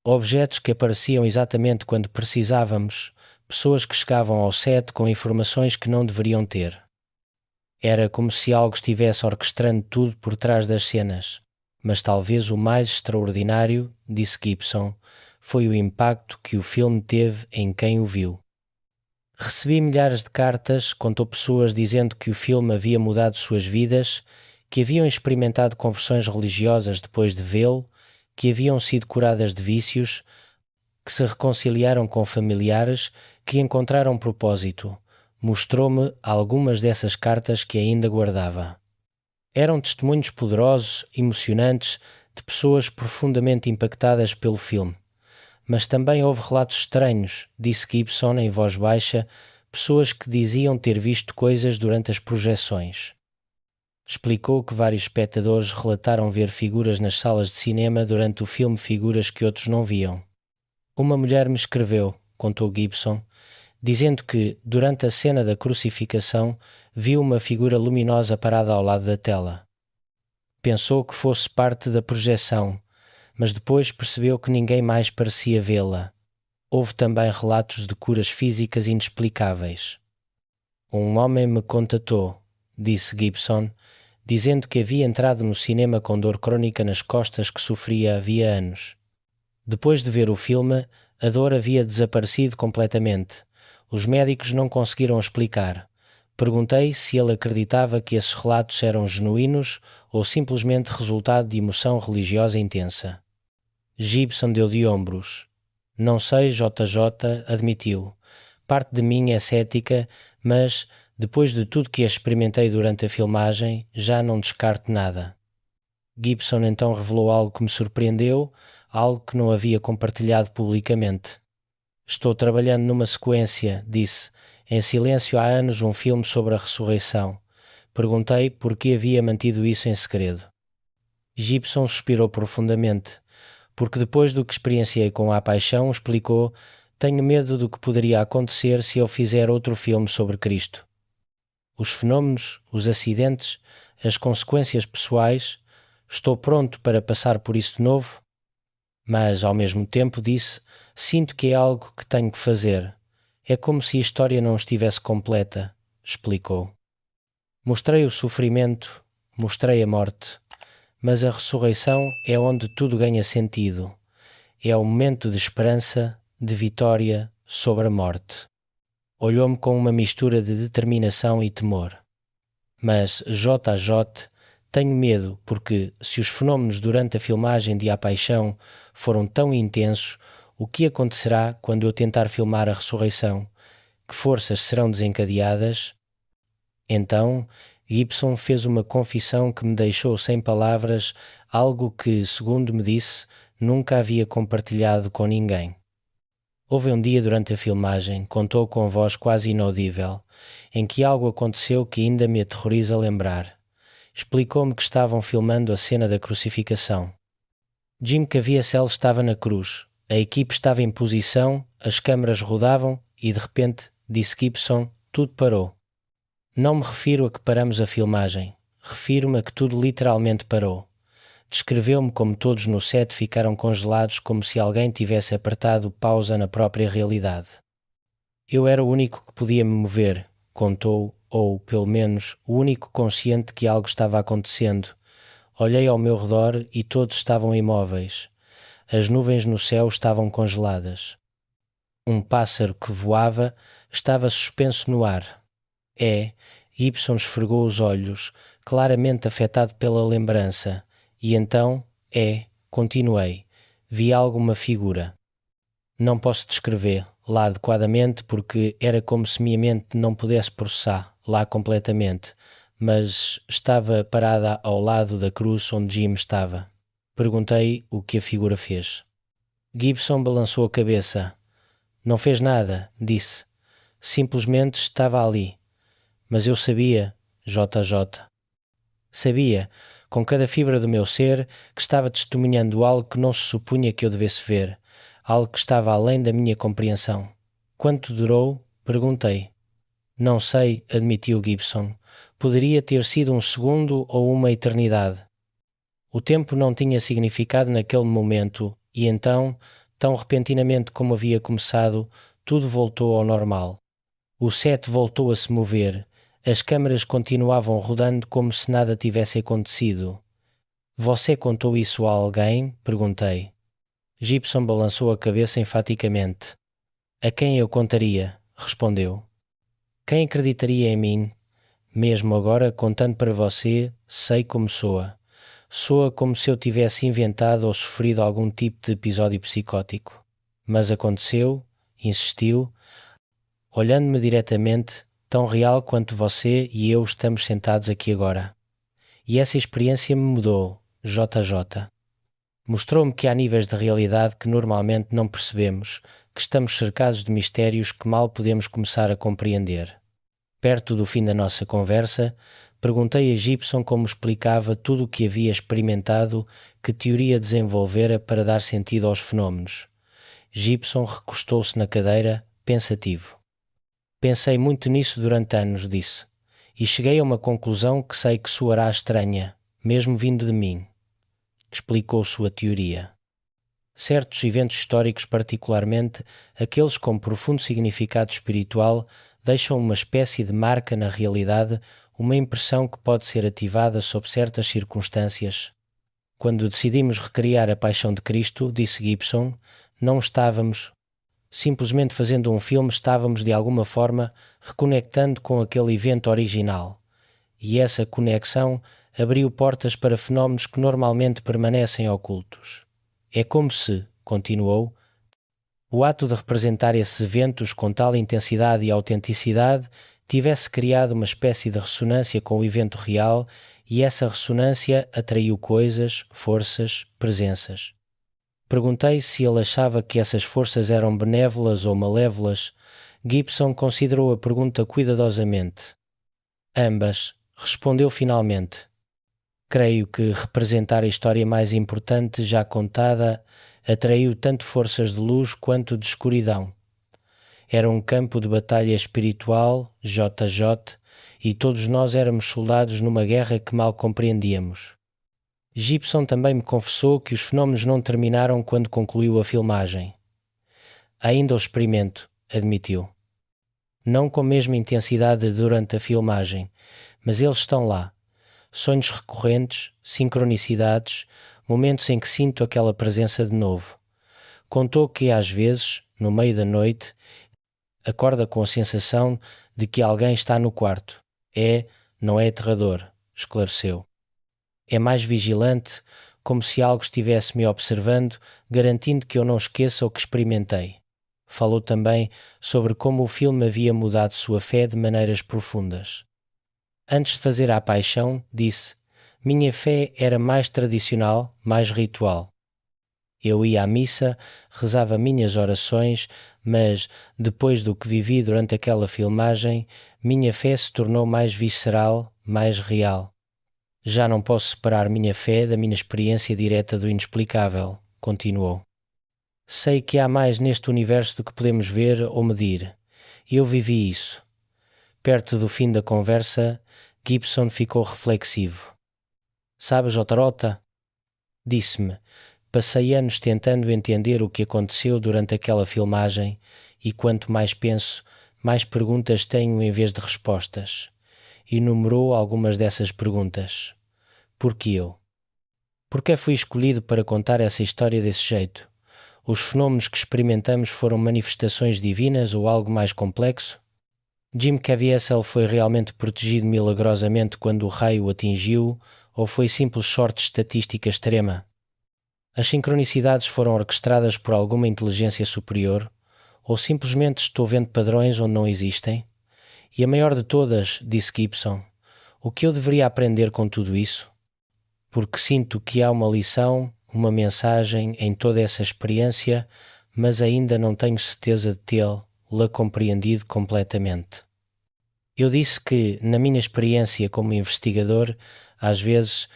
Objetos que apareciam exatamente quando precisávamos, pessoas que chegavam ao set com informações que não deveriam ter. Era como se algo estivesse orquestrando tudo por trás das cenas. Mas talvez o mais extraordinário, disse Gibson, foi o impacto que o filme teve em quem o viu. Recebi milhares de cartas, contou pessoas dizendo que o filme havia mudado suas vidas, que haviam experimentado conversões religiosas depois de vê-lo, que haviam sido curadas de vícios, que se reconciliaram com familiares, que encontraram propósito. Mostrou-me algumas dessas cartas que ainda guardava. Eram testemunhos poderosos, emocionantes, de pessoas profundamente impactadas pelo filme. Mas também houve relatos estranhos, disse Gibson em voz baixa, pessoas que diziam ter visto coisas durante as projeções. Explicou que vários espectadores relataram ver figuras nas salas de cinema durante o filme, figuras que outros não viam. Uma mulher me escreveu, contou Gibson, dizendo que, durante a cena da crucificação, viu uma figura luminosa parada ao lado da tela. Pensou que fosse parte da projeção, mas depois percebeu que ninguém mais parecia vê-la. Houve também relatos de curas físicas inexplicáveis. Um homem me contatou, disse Gibson, dizendo que havia entrado no cinema com dor crónica nas costas que sofria havia anos. Depois de ver o filme, a dor havia desaparecido completamente. Os médicos não conseguiram explicar. Perguntei se ele acreditava que esses relatos eram genuínos ou simplesmente resultado de emoção religiosa intensa. Gibson deu de ombros. Não sei, JJ, admitiu. Parte de mim é cética, mas, depois de tudo que experimentei durante a filmagem, já não descarto nada. Gibson então revelou algo que me surpreendeu, algo que não havia compartilhado publicamente. Estou trabalhando numa sequência, disse, em silêncio há anos, um filme sobre a ressurreição. Perguntei por que havia mantido isso em segredo. Gibson suspirou profundamente, porque depois do que experienciei com A Paixão, explicou, tenho medo do que poderia acontecer se eu fizer outro filme sobre Cristo. Os fenómenos, os acidentes, as consequências pessoais, estou pronto para passar por isso de novo? Mas, ao mesmo tempo, disse, sinto que é algo que tenho que fazer. É como se a história não estivesse completa, explicou. Mostrei o sofrimento, mostrei a morte, mas a ressurreição é onde tudo ganha sentido. É o momento de esperança, de vitória sobre a morte. Olhou-me com uma mistura de determinação e temor. Mas, JJ, tenho medo porque, se os fenómenos durante a filmagem de A Paixão foram tão intensos, o que acontecerá quando eu tentar filmar a ressurreição? Que forças serão desencadeadas? Então, Gibson fez uma confissão que me deixou sem palavras, algo que, segundo me disse, nunca havia compartilhado com ninguém. Houve um dia durante a filmagem, contou com voz quase inaudível, em que algo aconteceu que ainda me aterroriza lembrar. Explicou-me que estavam filmando a cena da crucificação. Jim Caviezel estava na cruz, a equipe estava em posição, as câmaras rodavam e, de repente, disse Gibson, tudo parou. Não me refiro a que paramos a filmagem, refiro-me a que tudo literalmente parou. Descreveu-me como todos no set ficaram congelados como se alguém tivesse apertado pausa na própria realidade. Eu era o único que podia me mover, contou, ou, pelo menos, o único consciente que algo estava acontecendo. Olhei ao meu redor e todos estavam imóveis. As nuvens no céu estavam congeladas. Um pássaro que voava estava suspenso no ar. Gibson esfregou os olhos, claramente afetado pela lembrança, e então, continuei, vi alguma figura. Não posso descrever lá adequadamente porque era como se minha mente não pudesse processar lá completamente, mas estava parada ao lado da cruz onde Jim estava. Perguntei o que a figura fez. Gibson balançou a cabeça. Não fez nada, disse. Simplesmente estava ali. Mas eu sabia, JJ. Sabia, com cada fibra do meu ser, que estava testemunhando algo que não se supunha que eu devesse ver, algo que estava além da minha compreensão. Quanto durou? Perguntei. Não sei, admitiu Gibson. Poderia ter sido um segundo ou uma eternidade. O tempo não tinha significado naquele momento e então, tão repentinamente como havia começado, tudo voltou ao normal. O set voltou a se mover. As câmaras continuavam rodando como se nada tivesse acontecido. Você contou isso a alguém? Perguntei. Gibson balançou a cabeça enfaticamente. A quem eu contaria? Respondeu. Quem acreditaria em mim? Mesmo agora, contando para você, sei como soa. Soa como se eu tivesse inventado ou sofrido algum tipo de episódio psicótico. Mas aconteceu, insistiu, olhando-me diretamente, tão real quanto você e eu estamos sentados aqui agora. E essa experiência me mudou, JJ. Mostrou-me que há níveis de realidade que normalmente não percebemos, que estamos cercados de mistérios que mal podemos começar a compreender. Perto do fim da nossa conversa, perguntei a Gibson como explicava tudo o que havia experimentado, que teoria desenvolvera para dar sentido aos fenómenos. Gibson recostou-se na cadeira, pensativo. Pensei muito nisso durante anos, disse, e cheguei a uma conclusão que sei que soará estranha, mesmo vindo de mim. Explicou sua teoria. Certos eventos históricos, particularmente aqueles com profundo significado espiritual, deixam uma espécie de marca na realidade, uma impressão que pode ser ativada sob certas circunstâncias. Quando decidimos recriar a Paixão de Cristo, disse Gibson, não estávamos simplesmente fazendo um filme, estávamos de alguma forma reconectando com aquele evento original. E essa conexão abriu portas para fenómenos que normalmente permanecem ocultos. É como se, continuou, o ato de representar esses eventos com tal intensidade e autenticidade tivesse criado uma espécie de ressonância com o evento real e essa ressonância atraiu coisas, forças, presenças. Perguntei se ele achava que essas forças eram benévolas ou malévolas. Gibson considerou a pergunta cuidadosamente. Ambas, respondeu finalmente. Creio que representar a história mais importante já contada atraiu tanto forças de luz quanto de escuridão. Era um campo de batalha espiritual, JJ, e todos nós éramos soldados numa guerra que mal compreendíamos. Gibson também me confessou que os fenómenos não terminaram quando concluiu a filmagem. Ainda o experimento, admitiu. Não com a mesma intensidade durante a filmagem, mas eles estão lá. Sonhos recorrentes, sincronicidades, momentos em que sinto aquela presença de novo. Contou que às vezes, no meio da noite, acorda com a sensação de que alguém está no quarto. Não é aterrador, esclareceu. É mais vigilante, como se algo estivesse me observando, garantindo que eu não esqueça o que experimentei. Falou também sobre como o filme havia mudado sua fé de maneiras profundas. Antes de fazer a paixão, disse, minha fé era mais tradicional, mais ritual. Eu ia à missa, rezava minhas orações, mas, depois do que vivi durante aquela filmagem, minha fé se tornou mais visceral, mais real. Já não posso separar minha fé da minha experiência direta do inexplicável, continuou. Sei que há mais neste universo do que podemos ver ou medir. Eu vivi isso. Perto do fim da conversa, Gibson ficou reflexivo. Sabes, Otarota? Disse-me. Passei anos tentando entender o que aconteceu durante aquela filmagem e quanto mais penso, mais perguntas tenho em vez de respostas. Enumerou algumas dessas perguntas. Porquê eu? Porquê fui escolhido para contar essa história desse jeito? Os fenómenos que experimentamos foram manifestações divinas ou algo mais complexo? Jim Caviezel foi realmente protegido milagrosamente quando o raio o atingiu ou foi simples sorte estatística extrema? As sincronicidades foram orquestradas por alguma inteligência superior ou simplesmente estou vendo padrões onde não existem? E a maior de todas, disse Gibson, o que eu deveria aprender com tudo isso? Porque sinto que há uma lição, uma mensagem em toda essa experiência, mas ainda não tenho certeza de tê-la compreendido completamente. Eu disse que, na minha experiência como investigador, às vezes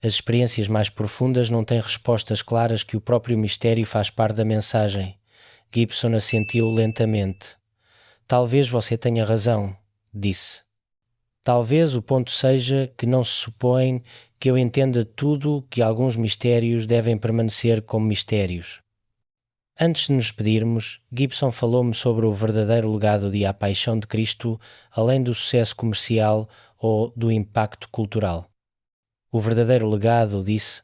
as experiências mais profundas não têm respostas claras, que o próprio mistério faz parte da mensagem. Gibson assentiu lentamente. Talvez você tenha razão, disse. Talvez o ponto seja que não se supõe que eu entenda tudo, que alguns mistérios devem permanecer como mistérios. Antes de nos despedirmos, Gibson falou-me sobre o verdadeiro legado de A Paixão de Cristo, além do sucesso comercial ou do impacto cultural. O verdadeiro legado, disse,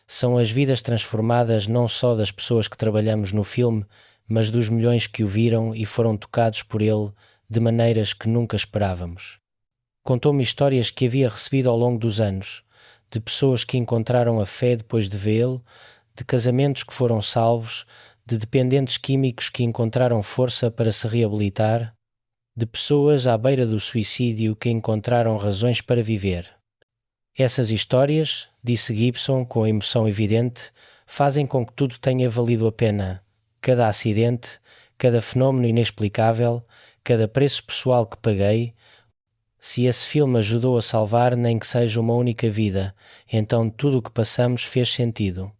são as vidas transformadas não só das pessoas que trabalhamos no filme, mas dos milhões que o viram e foram tocados por ele de maneiras que nunca esperávamos. Contou-me histórias que havia recebido ao longo dos anos, de pessoas que encontraram a fé depois de vê-lo, de casamentos que foram salvos, de dependentes químicos que encontraram força para se reabilitar, de pessoas à beira do suicídio que encontraram razões para viver. Essas histórias, disse Gibson com emoção evidente, fazem com que tudo tenha valido a pena. Cada acidente, cada fenómeno inexplicável, cada preço pessoal que paguei. Se esse filme ajudou a salvar nem que seja uma única vida, então tudo o que passamos fez sentido.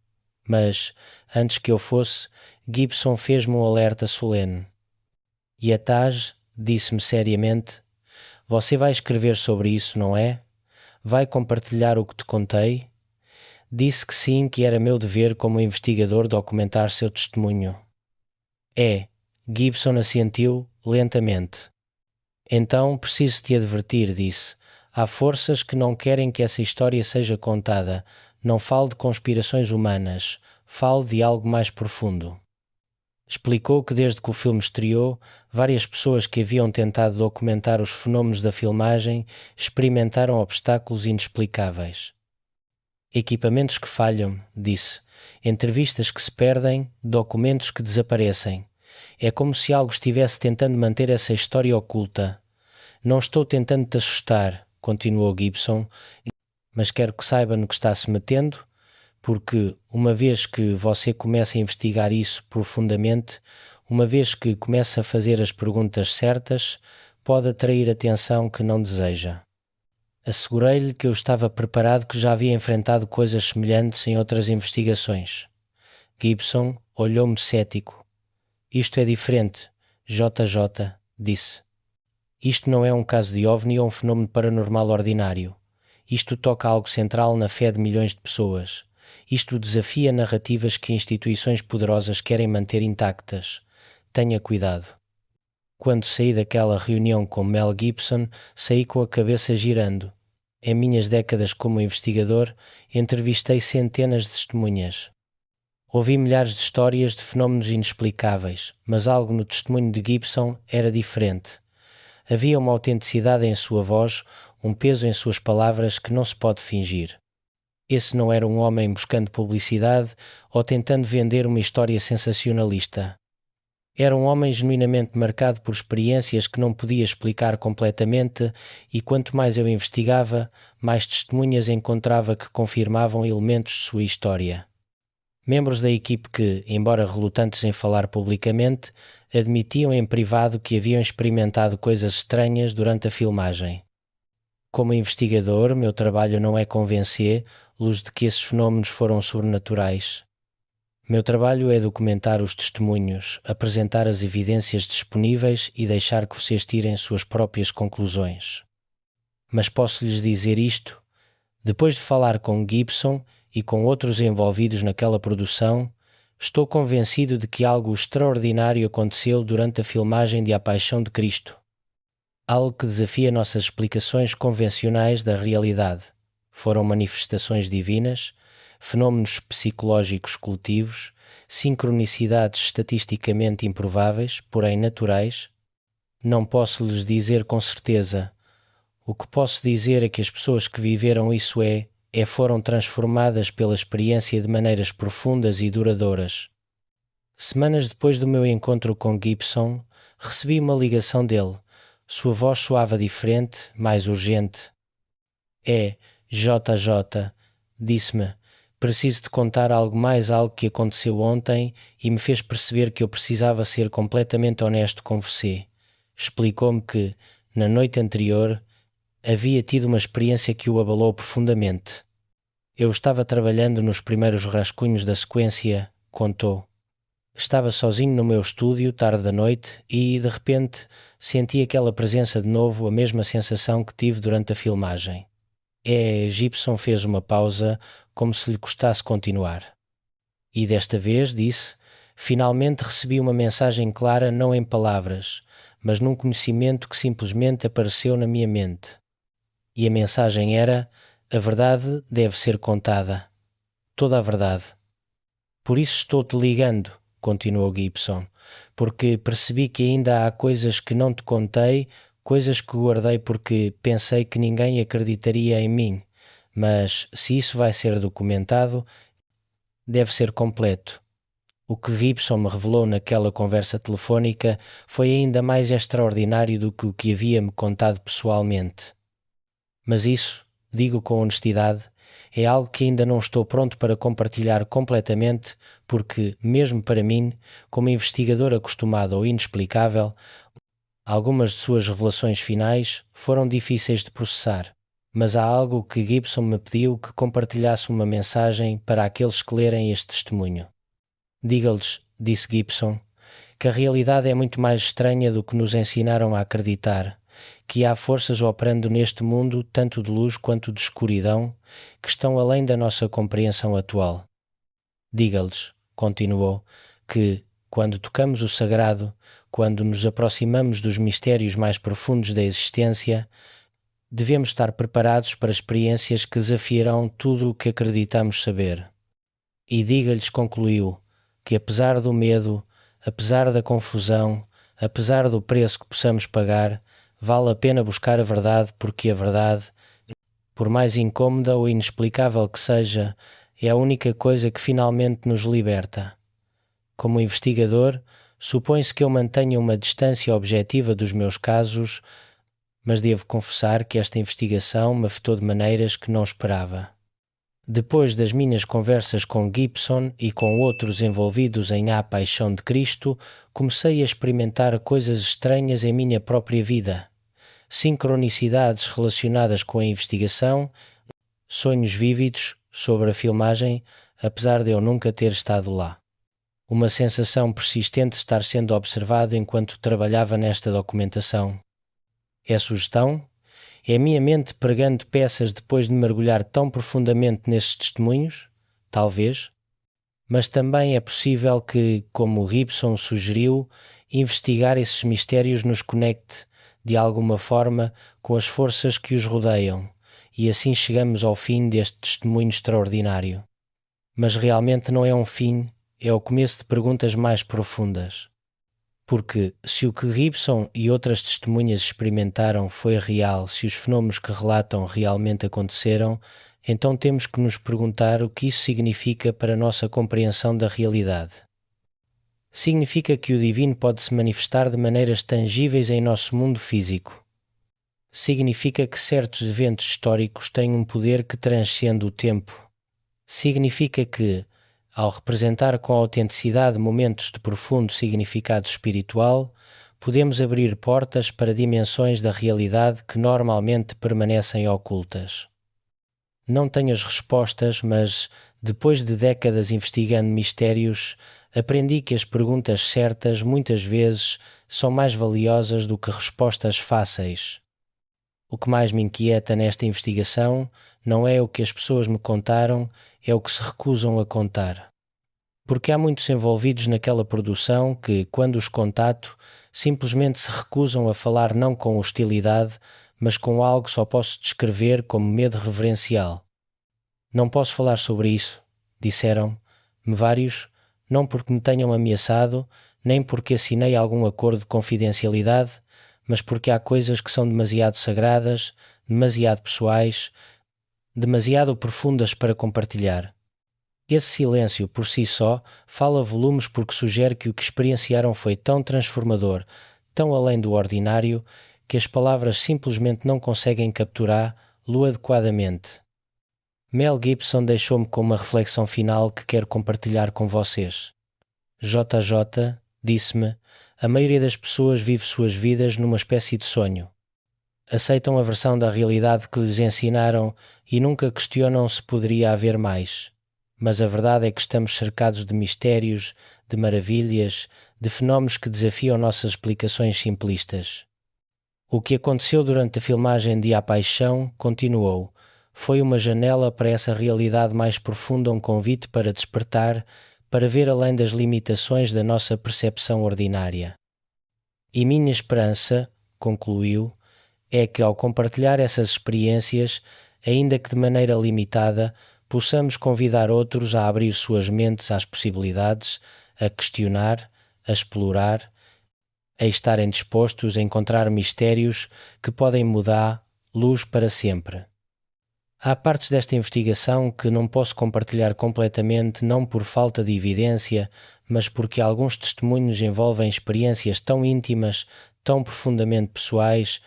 Mas, antes que eu fosse, Gibson fez-me um alerta solene. E a Taj, disse-me seriamente: Você vai escrever sobre isso, não é? Vai compartilhar o que te contei? Disse que sim, que era meu dever como investigador documentar seu testemunho. Gibson assentiu lentamente. Então preciso te advertir, disse. Há forças que não querem que essa história seja contada. Não falo de conspirações humanas. Falo de algo mais profundo. Explicou que desde que o filme estreou, várias pessoas que haviam tentado documentar os fenómenos da filmagem experimentaram obstáculos inexplicáveis. Equipamentos que falham, disse. Entrevistas que se perdem, documentos que desaparecem. É como se algo estivesse tentando manter essa história oculta. Não estou tentando te assustar, continuou Gibson, mas quero que saiba no que está se metendo, porque uma vez que você começa a investigar isso profundamente, uma vez que começa a fazer as perguntas certas, pode atrair atenção que não deseja. Assegurei-lhe que eu estava preparado, que já havia enfrentado coisas semelhantes em outras investigações. Gibson olhou-me cético. Isto é diferente, JJ, disse. Isto não é um caso de OVNI ou um fenómeno paranormal ordinário. Isto toca algo central na fé de milhões de pessoas. Isto desafia narrativas que instituições poderosas querem manter intactas. Tenha cuidado. Quando saí daquela reunião com Mel Gibson, saí com a cabeça girando. Em minhas décadas como investigador, entrevistei centenas de testemunhas. Ouvi milhares de histórias de fenómenos inexplicáveis, mas algo no testemunho de Gibson era diferente. Havia uma autenticidade em sua voz, um peso em suas palavras que não se pode fingir. Esse não era um homem buscando publicidade ou tentando vender uma história sensacionalista. Era um homem genuinamente marcado por experiências que não podia explicar completamente, e quanto mais eu investigava, mais testemunhas encontrava que confirmavam elementos de sua história. Membros da equipe que, embora relutantes em falar publicamente, admitiam em privado que haviam experimentado coisas estranhas durante a filmagem. Como investigador, meu trabalho não é convencê-los de que esses fenómenos foram sobrenaturais. Meu trabalho é documentar os testemunhos, apresentar as evidências disponíveis e deixar que vocês tirem suas próprias conclusões. Mas posso lhes dizer isto: depois de falar com Gibson e com outros envolvidos naquela produção, estou convencido de que algo extraordinário aconteceu durante a filmagem de A Paixão de Cristo. Algo que desafia nossas explicações convencionais da realidade. Foram manifestações divinas, fenómenos psicológicos coletivos, sincronicidades estatisticamente improváveis, porém naturais. Não posso lhes dizer com certeza. O que posso dizer é que as pessoas que viveram isso foram transformadas pela experiência de maneiras profundas e duradouras. Semanas depois do meu encontro com Gibson, recebi uma ligação dele. Sua voz soava diferente, mais urgente. JJ, disse-me, preciso te contar algo que aconteceu ontem e me fez perceber que eu precisava ser completamente honesto com você. Explicou-me que, na noite anterior, havia tido uma experiência que o abalou profundamente. Eu estava trabalhando nos primeiros rascunhos da sequência, contou. Estava sozinho no meu estúdio, tarde da noite, e, de repente, senti aquela presença de novo, a mesma sensação que tive durante a filmagem. Gibson fez uma pausa, como se lhe custasse continuar. E desta vez, disse, finalmente recebi uma mensagem clara não em palavras, mas num conhecimento que simplesmente apareceu na minha mente. E a mensagem era: a verdade deve ser contada. Toda a verdade. Por isso estou-te ligando, continuou Gibson, porque percebi que ainda há coisas que não te contei, coisas que guardei porque pensei que ninguém acreditaria em mim, mas se isso vai ser documentado, deve ser completo. O que Gibson me revelou naquela conversa telefónica foi ainda mais extraordinário do que o que havia-me contado pessoalmente. Mas isso, digo com honestidade, é algo que ainda não estou pronto para compartilhar completamente, porque, mesmo para mim, como investigador acostumado ao inexplicável, algumas de suas revelações finais foram difíceis de processar. Mas há algo que Gibson me pediu que compartilhasse uma mensagem para aqueles que lerem este testemunho. Diga-lhes, disse Gibson, que a realidade é muito mais estranha do que nos ensinaram a acreditar, que há forças operando neste mundo, tanto de luz quanto de escuridão, que estão além da nossa compreensão atual. Diga-lhes, continuou, que, quando tocamos o sagrado, quando nos aproximamos dos mistérios mais profundos da existência, devemos estar preparados para experiências que desafiarão tudo o que acreditamos saber. E diga-lhes, concluiu, que apesar do medo, apesar da confusão, apesar do preço que possamos pagar, vale a pena buscar a verdade, porque a verdade, por mais incômoda ou inexplicável que seja, é a única coisa que finalmente nos liberta. Como investigador, supõe-se que eu mantenha uma distância objetiva dos meus casos, mas devo confessar que esta investigação me afetou de maneiras que não esperava. Depois das minhas conversas com Gibson e com outros envolvidos em A Paixão de Cristo, comecei a experimentar coisas estranhas em minha própria vida. Sincronicidades relacionadas com a investigação, sonhos vívidos sobre a filmagem, apesar de eu nunca ter estado lá. Uma sensação persistente de estar sendo observado enquanto trabalhava nesta documentação. É sugestão? É a minha mente pregando peças depois de mergulhar tão profundamente nesses testemunhos? Talvez. Mas também é possível que, como Gibson sugeriu, investigar esses mistérios nos conecte, de alguma forma, com as forças que os rodeiam, e assim chegamos ao fim deste testemunho extraordinário. Mas realmente não é um fim, é o começo de perguntas mais profundas. Porque, se o que Gibson e outras testemunhas experimentaram foi real, se os fenómenos que relatam realmente aconteceram, então temos que nos perguntar o que isso significa para a nossa compreensão da realidade. Significa que o divino pode se manifestar de maneiras tangíveis em nosso mundo físico. Significa que certos eventos históricos têm um poder que transcende o tempo. Significa que, ao representar com autenticidade momentos de profundo significado espiritual, podemos abrir portas para dimensões da realidade que normalmente permanecem ocultas. Não tenho as respostas, mas, depois de décadas investigando mistérios, aprendi que as perguntas certas muitas vezes são mais valiosas do que respostas fáceis. O que mais me inquieta nesta investigação não é o que as pessoas me contaram, é o que se recusam a contar. Porque há muitos envolvidos naquela produção que, quando os contato, simplesmente se recusam a falar não com hostilidade, mas com algo que só posso descrever como medo reverencial. Não posso falar sobre isso, disseram-me vários, não porque me tenham ameaçado, nem porque assinei algum acordo de confidencialidade, mas porque há coisas que são demasiado sagradas, demasiado pessoais, demasiado profundas para compartilhar. Esse silêncio, por si só, fala volumes porque sugere que o que experienciaram foi tão transformador, tão além do ordinário, que as palavras simplesmente não conseguem capturá-lo adequadamente. Mel Gibson deixou-me com uma reflexão final que quero compartilhar com vocês. JJ disse-me: a maioria das pessoas vive suas vidas numa espécie de sonho. Aceitam a versão da realidade que lhes ensinaram e nunca questionam se poderia haver mais. Mas a verdade é que estamos cercados de mistérios, de maravilhas, de fenómenos que desafiam nossas explicações simplistas. O que aconteceu durante a filmagem de A Paixão, continuou, foi uma janela para essa realidade mais profunda, um convite para despertar, para ver além das limitações da nossa percepção ordinária. E minha esperança, concluiu, é que ao compartilhar essas experiências, ainda que de maneira limitada, possamos convidar outros a abrir suas mentes às possibilidades, a questionar, a explorar, a estarem dispostos a encontrar mistérios que podem mudar luz para sempre. Há partes desta investigação que não posso compartilhar completamente, não por falta de evidência, mas porque alguns testemunhos envolvem experiências tão íntimas, tão profundamente pessoais,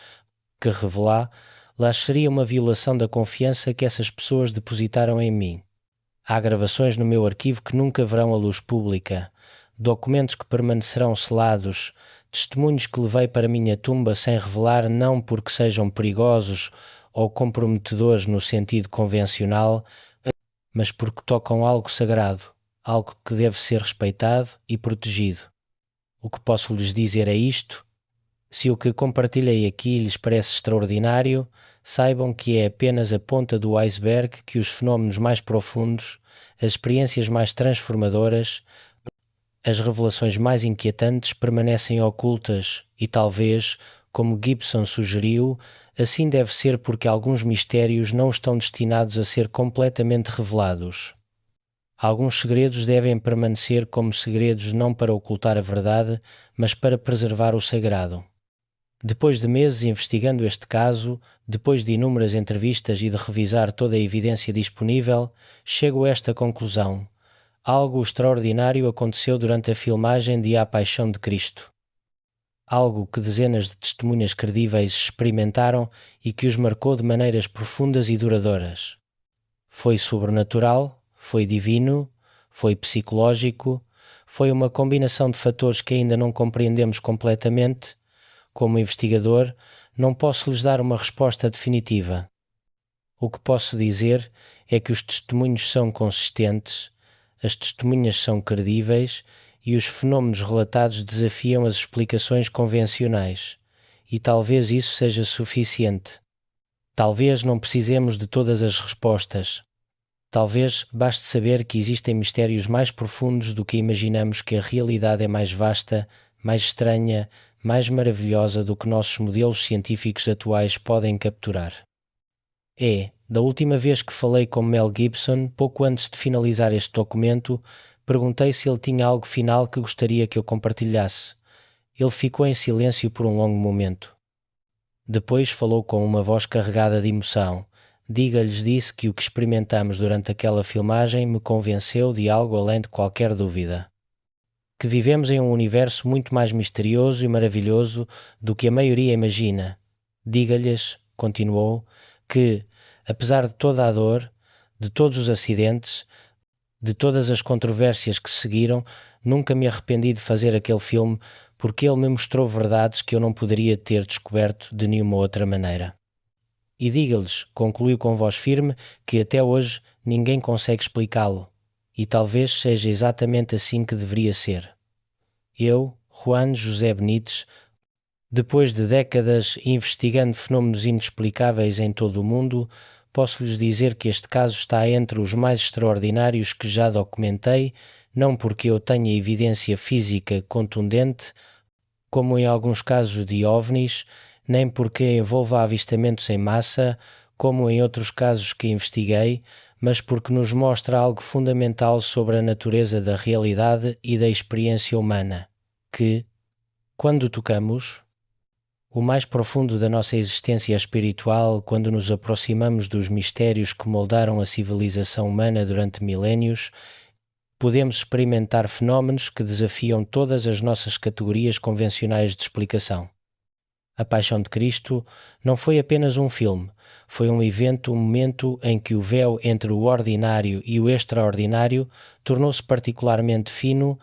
que revelá-las seria uma violação da confiança que essas pessoas depositaram em mim. Há gravações no meu arquivo que nunca verão a luz pública, documentos que permanecerão selados, testemunhos que levei para minha tumba sem revelar, não porque sejam perigosos ou comprometedores no sentido convencional, mas porque tocam algo sagrado, algo que deve ser respeitado e protegido. O que posso lhes dizer é isto: se o que compartilhei aqui lhes parece extraordinário, saibam que é apenas a ponta do iceberg, que os fenómenos mais profundos, as experiências mais transformadoras, as revelações mais inquietantes permanecem ocultas e talvez, como Gibson sugeriu, assim deve ser porque alguns mistérios não estão destinados a ser completamente revelados. Alguns segredos devem permanecer como segredos não para ocultar a verdade, mas para preservar o sagrado. Depois de meses investigando este caso, depois de inúmeras entrevistas e de revisar toda a evidência disponível, chego a esta conclusão: algo extraordinário aconteceu durante a filmagem de A Paixão de Cristo. Algo que dezenas de testemunhas credíveis experimentaram e que os marcou de maneiras profundas e duradouras. Foi sobrenatural, foi divino, foi psicológico, foi uma combinação de fatores que ainda não compreendemos completamente. Como investigador, não posso lhes dar uma resposta definitiva. O que posso dizer é que os testemunhos são consistentes, as testemunhas são credíveis e os fenómenos relatados desafiam as explicações convencionais. E talvez isso seja suficiente. Talvez não precisemos de todas as respostas. Talvez baste saber que existem mistérios mais profundos do que imaginamos, que a realidade é mais vasta, mais estranha, mais maravilhosa do que nossos modelos científicos atuais podem capturar. Da última vez que falei com Mel Gibson, pouco antes de finalizar este documento, perguntei se ele tinha algo final que gostaria que eu compartilhasse. Ele ficou em silêncio por um longo momento. Depois falou com uma voz carregada de emoção. Disse que o que experimentamos durante aquela filmagem me convenceu de algo além de qualquer dúvida. Que vivemos em um universo muito mais misterioso e maravilhoso do que a maioria imagina. Diga-lhes, continuou, que, apesar de toda a dor, de todos os acidentes, de todas as controvérsias que seguiram, nunca me arrependi de fazer aquele filme, porque ele me mostrou verdades que eu não poderia ter descoberto de nenhuma outra maneira. E diga-lhes, concluiu com voz firme, que até hoje ninguém consegue explicá-lo, e talvez seja exatamente assim que deveria ser. Eu, Juan José Benítez, depois de décadas investigando fenómenos inexplicáveis em todo o mundo, posso-lhes dizer que este caso está entre os mais extraordinários que já documentei, não porque eu tenha evidência física contundente, como em alguns casos de OVNIs, nem porque envolva avistamentos em massa, como em outros casos que investiguei, mas porque nos mostra algo fundamental sobre a natureza da realidade e da experiência humana, que, quando tocamos, o mais profundo da nossa existência espiritual, quando nos aproximamos dos mistérios que moldaram a civilização humana durante milénios, podemos experimentar fenómenos que desafiam todas as nossas categorias convencionais de explicação. A Paixão de Cristo não foi apenas um filme, foi um evento, um momento em que o véu entre o ordinário e o extraordinário tornou-se particularmente fino,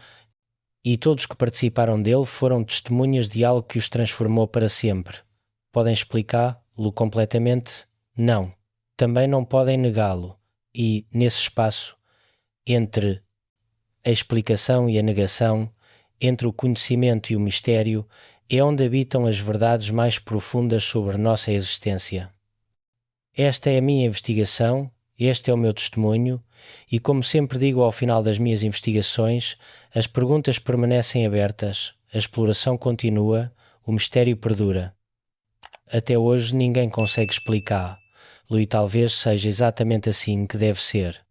e todos que participaram dele foram testemunhas de algo que os transformou para sempre. Podem explicá-lo completamente? Não. Também não podem negá-lo. E, nesse espaço, entre a explicação e a negação, entre o conhecimento e o mistério, é onde habitam as verdades mais profundas sobre nossa existência. Esta é a minha investigação, este é o meu testemunho, e como sempre digo ao final das minhas investigações, as perguntas permanecem abertas, a exploração continua, o mistério perdura. Até hoje ninguém consegue explicá-lo, e talvez seja exatamente assim que deve ser.